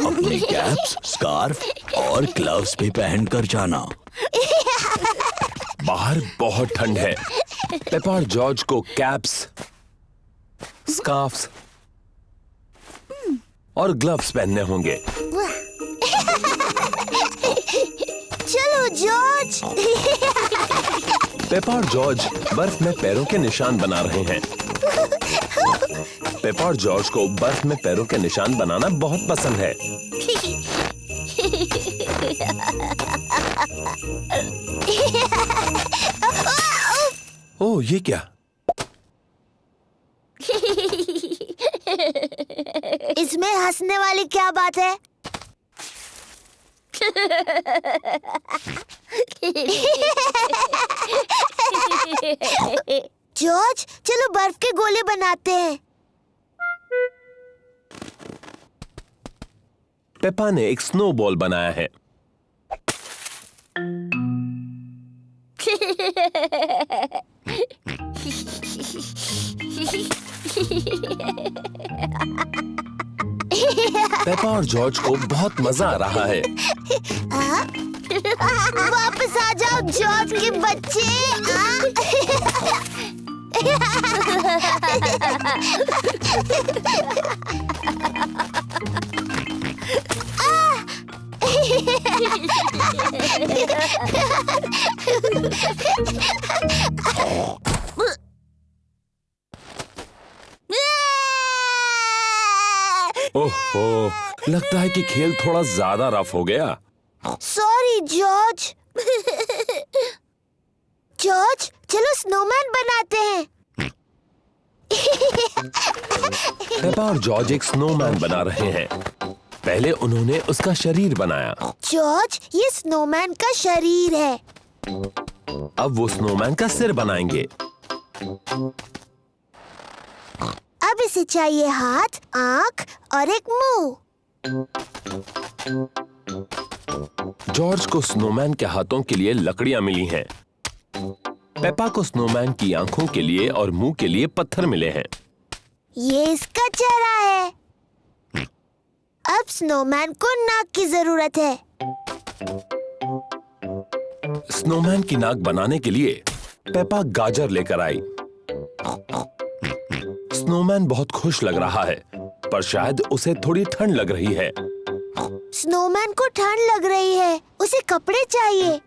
अपनी कैप्स, स्कार्फ और ग्लव्स भी पहन कर जाना। बाहर बहुत ठंड है। पेपा और जॉर्ज को कैप्स, स्कार्फ्स और ग्लव्स पहनने होंगे। चलो जॉर्ज। पेपा और जॉर्ज बर्फ में पैरों के निशान बना रहे हैं। पेपा और जॉर्ज को बर्फ में पैरों के निशान बनाना बहुत पसंद है। ओह, ये क्या? इसमें हंसने वाली क्या बात है? जॉर्ज, चलो बर्फ के गोले बनाते हैं। पेपा ने एक स्नोबॉल बनाया है। पेपा और जॉर्ज को बहुत मजा आ रहा है। वापस आ जाओ जॉर्ज के बच्चे। ओहो, लगता है कि खेल थोड़ा ज्यादा रफ हो गया। Sorry George. जॉर्ज, चलो स्नोमैन बनाते हैं। पेपा और जॉर्ज एक स्नोमैन बना रहे हैं। पहले उन्होंने उसका शरीर बनाया। जॉर्ज, ये स्नोमैन का शरीर है। अब वो स्नोमैन का सिर बनाएंगे। अब इसे चाहिए हाथ, आंख और एक मुंह। जॉर्ज को स्नोमैन के हाथों के लिए लकड़ियां मिली हैं। पेपा को स्नोमैन की आंखों के लिए और मुंह के लिए पत्थर मिले हैं। ये इसका चेहरा है। अब स्नोमैन को नाक की जरूरत है। स्नोमैन की नाक बनाने के लिए पेपा गाजर लेकर आई। स्नोमैन बहुत खुश लग रहा है, पर शायद उसे थोड़ी ठंड लग रही है। स्नोमैन को ठंड लग रही है, उसे कपड़े चाहिए।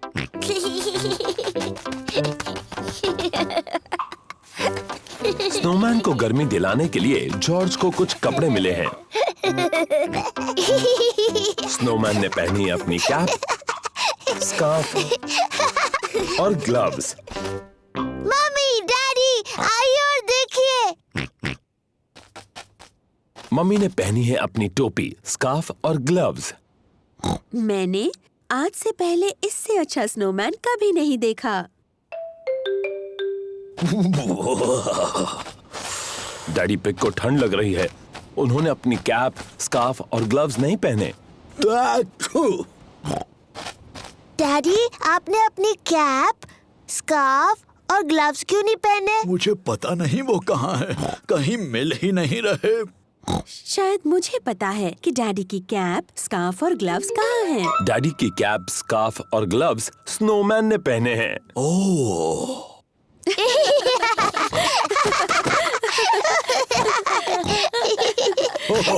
स्नोमैन को गर्मी दिलाने के लिए जॉर्ज को कुछ कपड़े मिले हैं। स्नोमैन ने पहनी है अपनी कैप, स्कार्फ और ग्लव्स। मम्मी, डैडी, आइए और देखिए। मम्मी ने पहनी है अपनी टोपी, स्कार्फ और ग्लव्स। मैंने आज से पहले इससे अच्छा स्नोमैन कभी नहीं देखा। डैडी पिग को ठंड लग रही है। उन्होंने अपनी कैप, स्कार्फ और ग्लव्स नहीं पहने। डैडी, आपने अपनी कैप, स्कार्फ और ग्लव्स क्यों नहीं पहने? मुझे पता नहीं वो कहाँ है, कहीं मिल ही नहीं रहे। शायद मुझे पता है कि डैडी की कैप, स्कार्फ और ग्लव्स कहाँ हैं। डैडी की कैप, स्कार्फ और ग्लव्स स्नोमैन ने पहने हैं। ओह Musical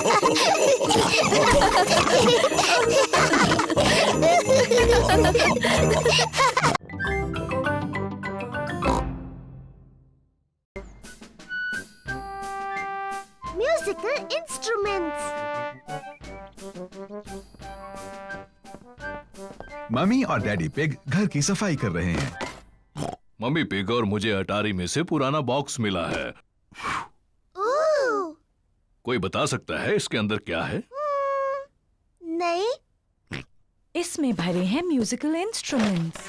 instruments. मम्मी और डैडी पिग घर की सफाई कर रहे हैं। मम्मी पिग और मुझे अटारी में से पुराना बॉक्स मिला है। Ooh. कोई बता सकता है इसके अंदर क्या है? नहीं। इसमें भरे हैं म्यूजिकल इंस्ट्रूमेंट्स।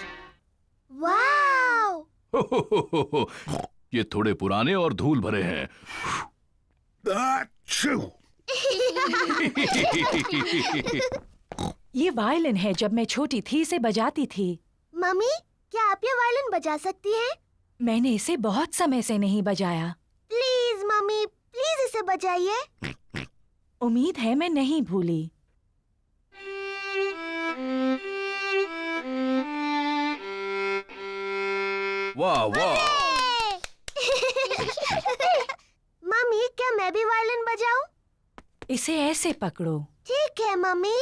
वाओ! ये थोड़े पुराने और धूल भरे हैं। ये वायलिन है, जब मैं छोटी थी इसे बजाती थी। मम्मी, क्या आप ये वायलिन बजा सकती हैं? मैंने इसे बहुत समय से नहीं बजाया। प्लीज मम्मी, प्लीज इसे बजाइए। उम्मीद है मैं नहीं भूली। वाह वाह! मम्मी, क्या मैं भी वायलिन बजाऊं? इसे ऐसे पकड़ो। ठीक है मम्मी।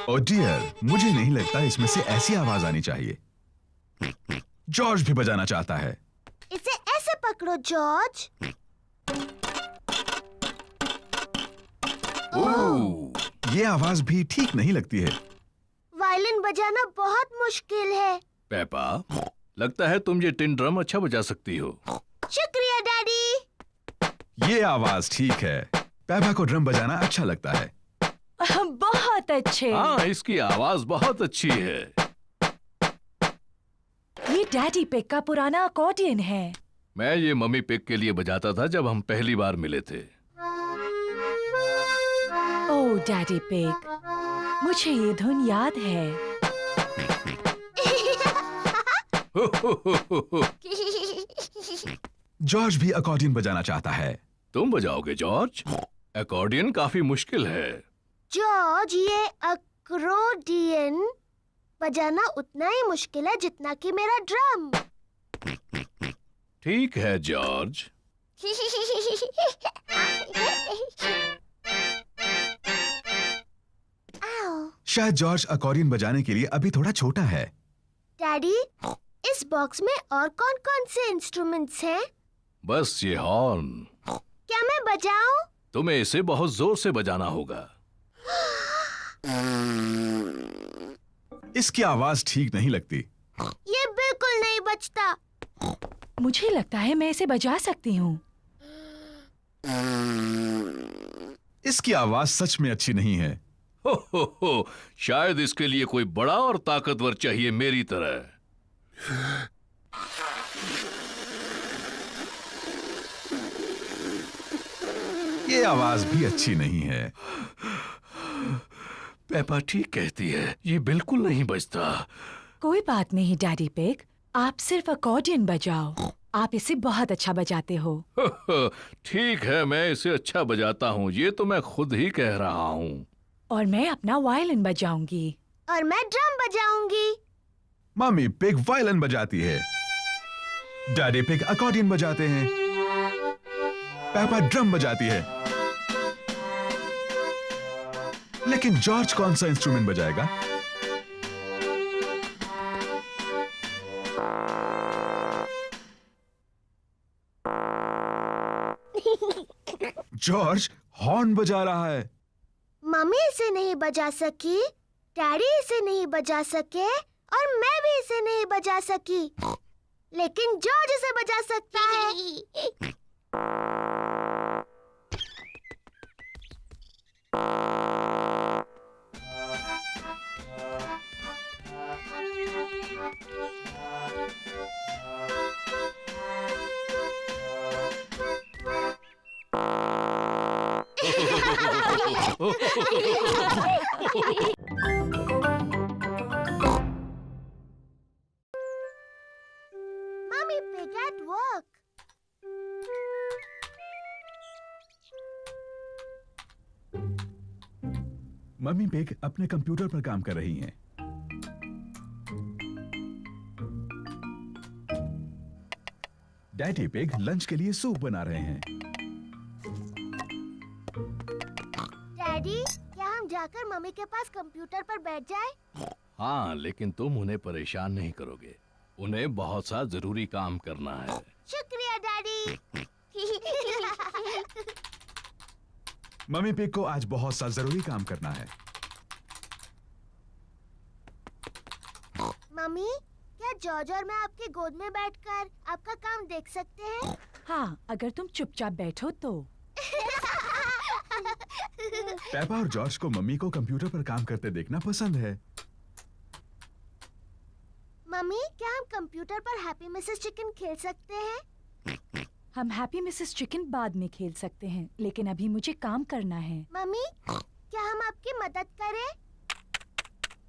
ओह डियर, मुझे नहीं लगता इसमें से ऐसी आवाज आनी चाहिए। जॉर्ज भी बजाना चाहता है। इसे ऐसे पकड़ो जॉर्ज। ये आवाज भी ठीक नहीं लगती है। वायलिन बजाना बहुत मुश्किल है। पेपा, लगता है तुम ये टिन ड्रम अच्छा बजा सकती हो। शुक्रिया डैडी। ये आवाज ठीक है। पेपा को ड्रम बजाना अच्छा लगता है। बहुत अच्छे। हाँ, इसकी आवाज बहुत अच्छी है। ये डैडी पिग का पुराना अकॉर्डियन है। मैं ये मम्मी पिग के लिए बजाता था जब हम पहली बार मिले थे। ओह डैडी पिग, मुझे ये धुन याद है। जॉर्ज भी अकॉर्डियन बजाना चाहता है। तुम बजाओगे जॉर्ज? अकॉर्डियन काफी मुश्किल है। जॉर्ज, ये अकॉर्डियन बजाना उतना ही मुश्किल है जितना कि मेरा ड्रम। ठीक है जॉर्ज। शायद जॉर्ज अकॉर्डियन बजाने के लिए अभी थोड़ा छोटा है। डैडी, इस बॉक्स में और कौन-कौन से इंस्ट्रूमेंट्स हैं? बस ये हॉर्न। क्या मैं बजाऊं? तुम्हें इसे बहुत जोर से बजाना होगा। इसकी आवाज ठीक नहीं लगती। ये बिल्कुल नहीं बजता। मुझे लगता है मैं इसे बजा सकती हूँ। इसकी आवाज सच में अच्छी नहीं है। हो, शायद इसके लिए कोई बड़ा और ताकतवर चाहिए मेरी तरह। ये आवाज भी अच्छी नहीं है। पेपा ठीक कहती है, ये बिल्कुल नहीं बजता। कोई बात नहीं डैडी पिग, आप सिर्फ अकॉर्डियन बजाओ। आप इसे बहुत अच्छा बजाते हो। ठीक है, मैं इसे अच्छा बजाता हूँ, ये तो मैं खुद ही कह रहा हूँ। और मैं अपना वायलिन बजाऊंगी। और मैं ड्रम बजाऊंगी। मम्मी पिग वायलिन बजाती है। डैडी पिग अकॉर्डियन बजाते हैं। पेपा ड्रम बजाती है। लेकिन जॉर्ज कौन सा इंस्ट्रूमेंट बजाएगा? जॉर्ज हॉर्न बजा रहा है। मम्मी इसे नहीं बजा सकी, डैडी इसे नहीं बजा सके और मैं भी इसे नहीं बजा सकी, लेकिन जॉर्ज इसे बजा सकता है। Mommy Pig at work. Mummy pig अपने कंप्यूटर पर काम कर रही हैं। डैडी पिग लंच के लिए सूप बना रहे हैं। डैडी, क्या हम जाकर मम्मी के पास कंप्यूटर पर बैठ जाए? हाँ, लेकिन तुम उन्हें परेशान नहीं करोगे। उन्हें बहुत सा जरूरी काम करना है। शुक्रिया डैडी। मम्मी पिग को आज बहुत सा जरूरी काम करना है। मम्मी, क्या जॉर्ज और मैं आपके गोद में बैठकर आपका काम देख सकते हैं? हाँ, अगर तुम चुपचाप बैठो तो। पेपा और जॉर्ज को मम्मी को कंप्यूटर पर काम करते देखना पसंद है। मम्मी, क्या हम कंप्यूटर पर हैप्पी मिसेस चिकन खेल सकते हैं? हम हैप्पी मिसेस चिकन बाद में खेल सकते हैं, लेकिन अभी मुझे काम करना है। मम्मी, क्या हम आपकी मदद करें?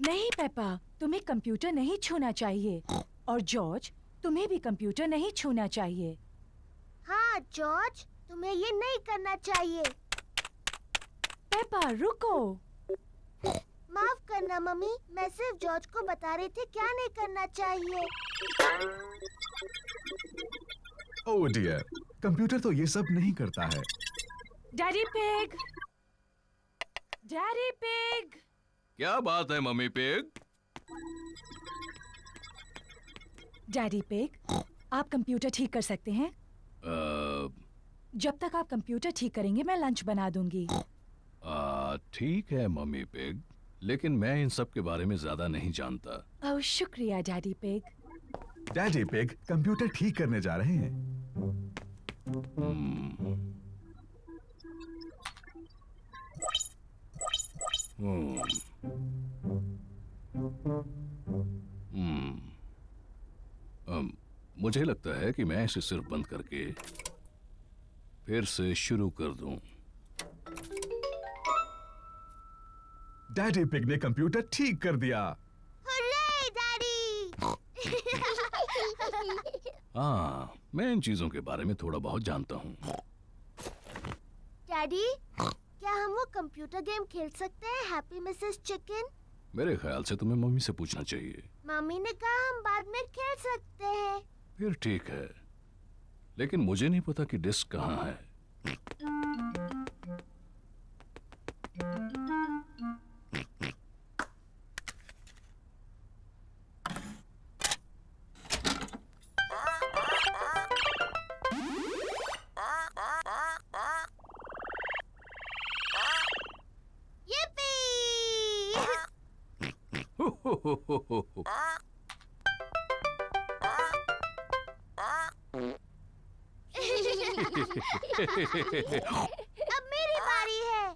नहीं पेपा, तुम्हें कंप्यूटर नहीं छूना चाहिए। और जॉर्ज, तुम्हें भी कंप्यूटर नहीं छूना चाहिए। हाँ जॉर्ज, तुम्हें ये नहीं करना चाहिए। पेपा रुको। माफ करना मम्मी, मैं सिर्फ जॉर्ज को बता रही थी क्या नहीं करना चाहिए। ओह डियर, कंप्यूटर तो ये सब नहीं करता है। Daddy pig, daddy pig. क्या बात है मम्मी पिग? डैडी पिग, आप कंप्यूटर ठीक कर सकते हैं? जब तक आप कंप्यूटर ठीक करेंगे मैं लंच बना दूंगी। ठीक है मम्मी पिग, लेकिन मैं इन सब के बारे में ज्यादा नहीं जानता। ओह शुक्रिया daddy pig. Daddy pig computer ठीक करने जा रहे हैं। मुझे लगता है कि मैं इसे सिर्फ बंद करके फिर से शुरू कर दूं। डैडी पिग ने कंप्यूटर ठीक कर दिया। Hurray daddy! हाँ, मैं इन चीजों के बारे में थोड़ा बहुत जानता हूँ। डैडी, क्या हम वो कंप्यूटर गेम खेल सकते हैं, हैप्पी मिसेस चिकन? मेरे ख्याल से तुम्हें मम्मी से पूछना चाहिए। मम्मी ने कहा हम बाद में खेल सकते हैं। फिर ठीक है, लेकिन मुझे नहीं पता कि डिस्क कहाँ है। अब मेरी बारी है।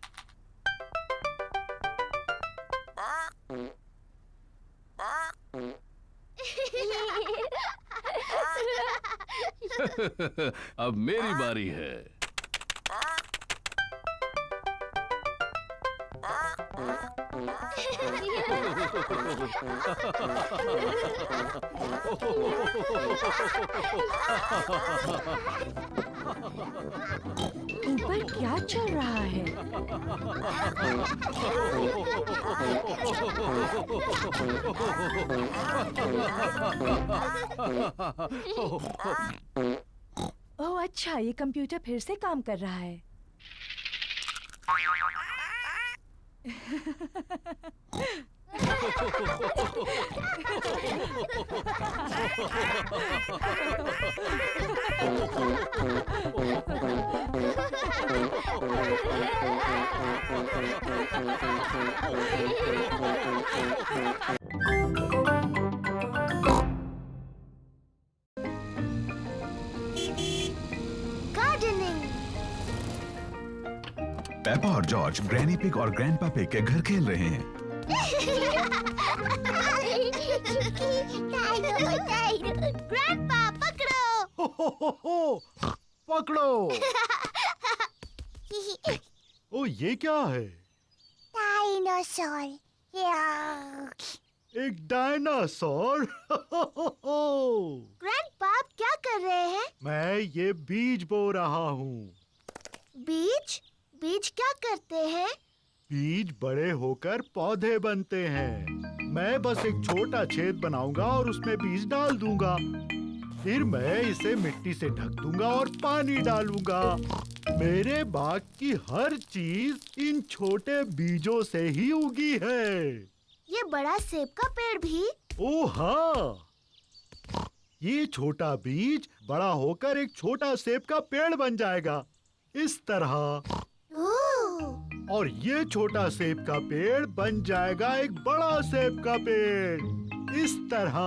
अब मेरी बारी है। ऊपर क्या चल रहा है? ओह अच्छा, ये कंप्यूटर फिर से काम कर रहा है। पेपा और जॉर्ज ग्रैनी पिग और ग्रैंडपा पिग के घर खेल रहे हैं। ग्रैंडपा पकड़ो। पकड़ो। ओ ये क्या है? डायनासोर। एक डायनासोर। ग्रैंडपा आप क्या कर रहे हैं? मैं ये बीज बो रहा हूँ। बीज? बीज क्या करते हैं? बीज बड़े होकर पौधे बनते हैं। मैं बस एक छोटा छेद बनाऊंगा और उसमें बीज डाल दूंगा। फिर मैं इसे मिट्टी से ढक दूंगा और पानी डालूंगा। मेरे बाग की हर चीज इन छोटे बीजों से ही उगी है। ये बड़ा सेब का पेड़ भी? ओह हाँ, ये छोटा बीज बड़ा होकर एक छोटा सेब का पेड़ बन जाएगा, इस तरह। और ये छोटा सेब का पेड़ बन जाएगा एक बड़ा सेब का पेड़, इस तरह।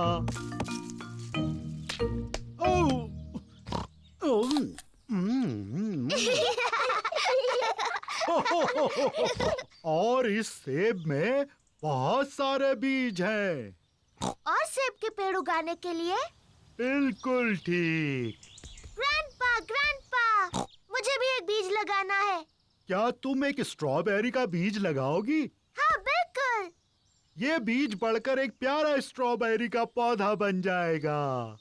और इस सेब में बहुत सारे बीज हैं। और सेब के पेड़ उगाने के लिए? बिल्कुल ठीक। ग्रैंडपा, मुझे भी एक बीज लगाना है। क्या तुम एक स्ट्रॉबेरी का बीज लगाओगी? हाँ बिल्कुल। ये बीज बढ़कर एक प्यारा स्ट्रॉबेरी का पौधा बन जाएगा।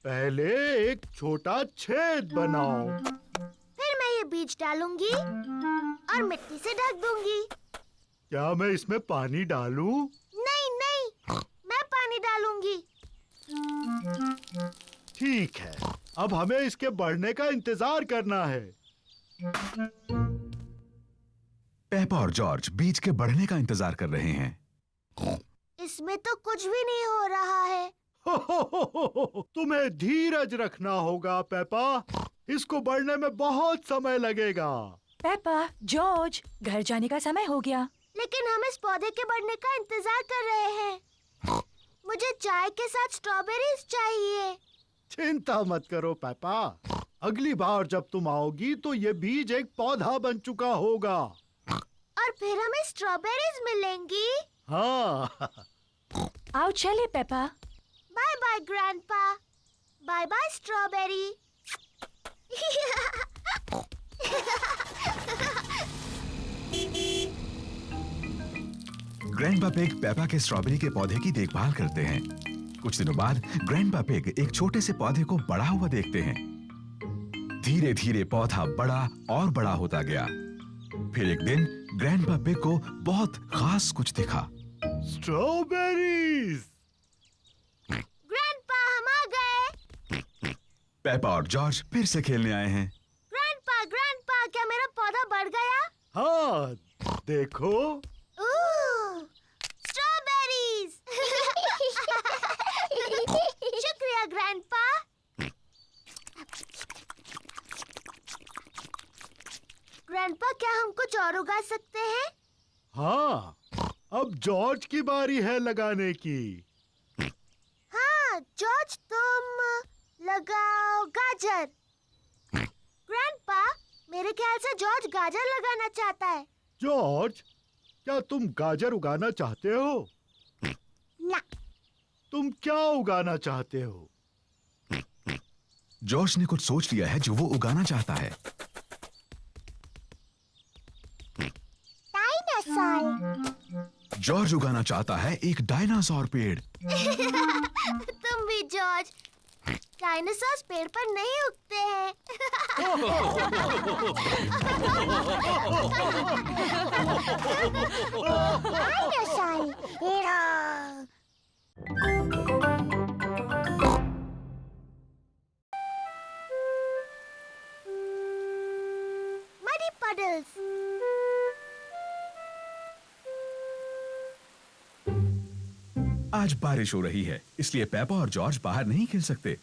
पहले एक छोटा छेद बनाओ। फिर मैं ये बीज डालूंगी और मिट्टी से ढक दूंगी। क्या मैं इसमें पानी डालूं? नहीं नहीं, मैं पानी डालूंगी। ठीक है, अब हमें इसके बढ़ने का इंतजार करना है। पेपा और जॉर्ज बीज के बढ़ने का इंतजार कर रहे हैं। इसमें तो कुछ भी नहीं हो रहा है। तुम्हें धीरज रखना होगा पेपा, इसको बढ़ने में बहुत समय लगेगा। पेपा, जॉर्ज, घर जाने का समय हो गया। लेकिन हम इस पौधे के बढ़ने का इंतजार कर रहे हैं। मुझे चाय के साथ स्ट्रॉबेरीज चाहिए। चिंता मत करो पेपा, अगली बार जब तुम आओगी तो ये बीज एक पौधा बन चुका होगा। और फिर हमें स्ट्रॉबेरीज मिलेंगी। हाँ। आओ चले Peppa. Bye bye grandpa. Bye bye strawberry. Grandpa Pig Peppa के स्ट्रॉबेरी के पौधे की देखभाल करते हैं। कुछ दिनों बाद ग्रैंडपा पिग एक छोटे से पौधे को बड़ा हुआ देखते हैं। धीरे धीरे पौधा बड़ा और बड़ा होता गया। फिर एक दिन ग्रैंडपा पिग को बहुत खास कुछ दिखा। स्ट्रॉबेरीज। ग्रैंडपा, हम आ गए। पेपा और जॉर्ज फिर से खेलने आए हैं। ग्रैंडपा, क्या मेरा पौधा बढ़ गया? हाँ, देखो। स्ट्रॉबेरीज। शुक्रिया ग्रैंडपा। ग्रैंडपा, क्या हम कुछ और उगा सकते हैं? हाँ, अब जॉर्ज की बारी है लगाने की। हाँ जॉर्ज, तुम लगाओ गाजर। ग्रैंडपा, मेरे ख्याल से जॉर्ज गाजर लगाना चाहता है। जॉर्ज, क्या तुम गाजर उगाना चाहते हो? ना। तुम क्या उगाना चाहते हो? जॉर्ज ने कुछ सोच लिया है जो वो उगाना चाहता है। डायनासोर। जॉर्ज उगाना चाहता है एक डायनासोर पेड़। तुम भी जॉर्ज। डायनासोर पेड़ पर नहीं उगते हैं। Muddy puddles. आज बारिश हो रही है, इसलिए पेपा और जॉर्ज बाहर नहीं खेल सकते।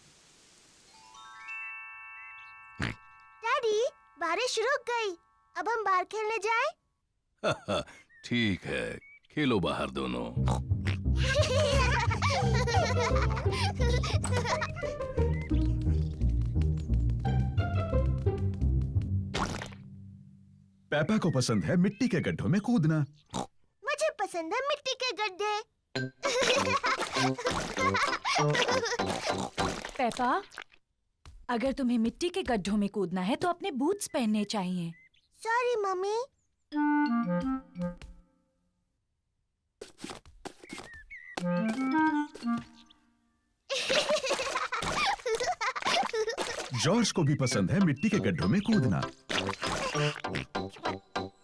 डैडी, बारिश रुक गई। अब हम बाहर खेलने जाएं? ठीक है, खेलो बाहर दोनों। पेपा को पसंद है मिट्टी के गड्ढों में कूदना। मुझे पसंद है मिट्टी के गड्ढे। पेपा, अगर तुम्हें मिट्टी के गड्ढों में कूदना है तो अपने बूट्स पहनने चाहिए। Sorry mummy. जॉर्ज को भी पसंद है मिट्टी के गड्ढों में कूदना।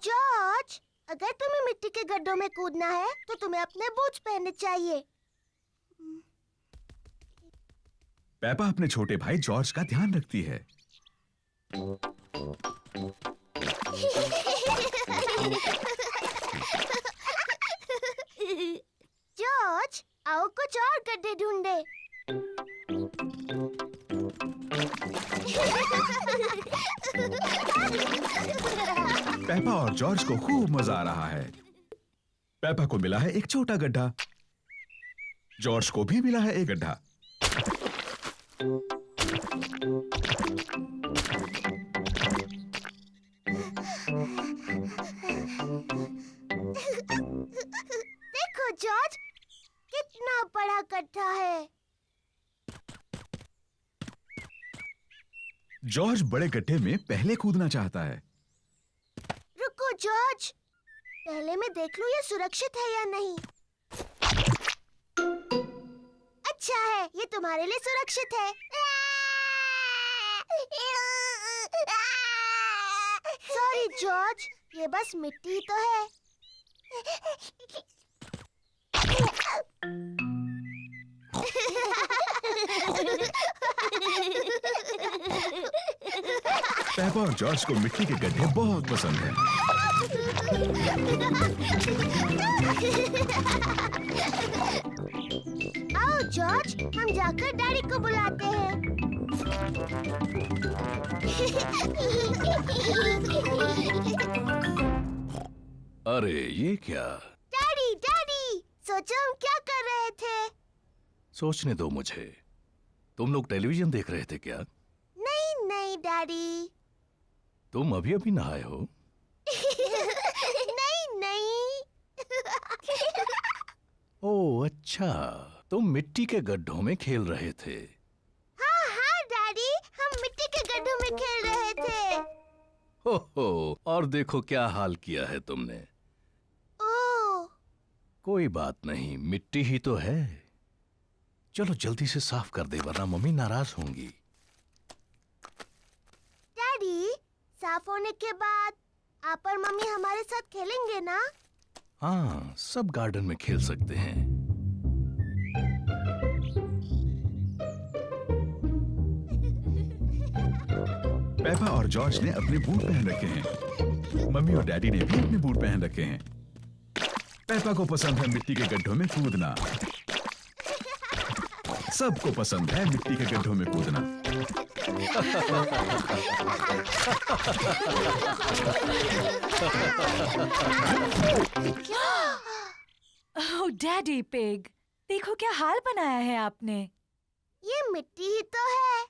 जॉर्ज, अगर तुम्हें मिट्टी के गड्ढों में कूदना है तो तुम्हें अपने बूट्स पहनने चाहिए। पेपा अपने छोटे भाई जॉर्ज का ध्यान रखती है। जॉर्ज, आओ कुछ और गड्ढे ढूंढे। पेपा और जॉर्ज को खूब मजा आ रहा है। पेपा को मिला है एक छोटा गड्ढा, जॉर्ज को भी मिला है एक गड्ढा। देखो जॉर्ज, कितना बड़ा गड्ढा है। जॉर्ज बड़े गड्ढे में पहले कूदना चाहता है। रुको जॉर्ज, पहले मैं देख लूं ये सुरक्षित है या नहीं। अच्छा है, ये तुम्हारे लिए सुरक्षित है। सॉरी जॉर्ज, ये बस मिट्टी ही तो है। पेपा और जॉर्ज को मिट्टी के गड्ढे बहुत पसंद हैं। आओ जॉर्ज, हम जाकर डैडी को बुलाते हैं। अरे ये क्या? डैडी डैडी, सोचो हम क्या कर रहे थे। सोचने दो मुझे। तुम लोग टेलीविजन देख रहे थे क्या? नहीं नहीं डैडी। तुम अभी अभी नहाए हो? नहीं नहीं। ओह अच्छा, तुम मिट्टी के गड्ढों में खेल रहे थे। हाँ हाँ डैडी, हम मिट्टी के गड्ढों में खेल रहे थे। हो, और देखो क्या हाल किया है तुमने। ओह, कोई बात नहीं, मिट्टी ही तो है। चलो जल्दी से साफ कर दे वरना मम्मी नाराज होंगी। डैडी, साफ होने के बाद आप और मम्मी हमारे साथ खेलेंगे ना? हाँ, सब गार्डन में खेल सकते हैं। पेपा और जॉर्ज ने अपने बूट पहन रखे हैं। मम्मी और डैडी ने भी अपने बूट पहन रखे हैं। पेपा को पसंद है मिट्टी के गड्ढों में कूदना। सबको पसंद है मिट्टी के गड्ढों में कूदना। ओह डैडी पिग, देखो क्या हाल बनाया है आपने। ये मिट्टी ही तो है।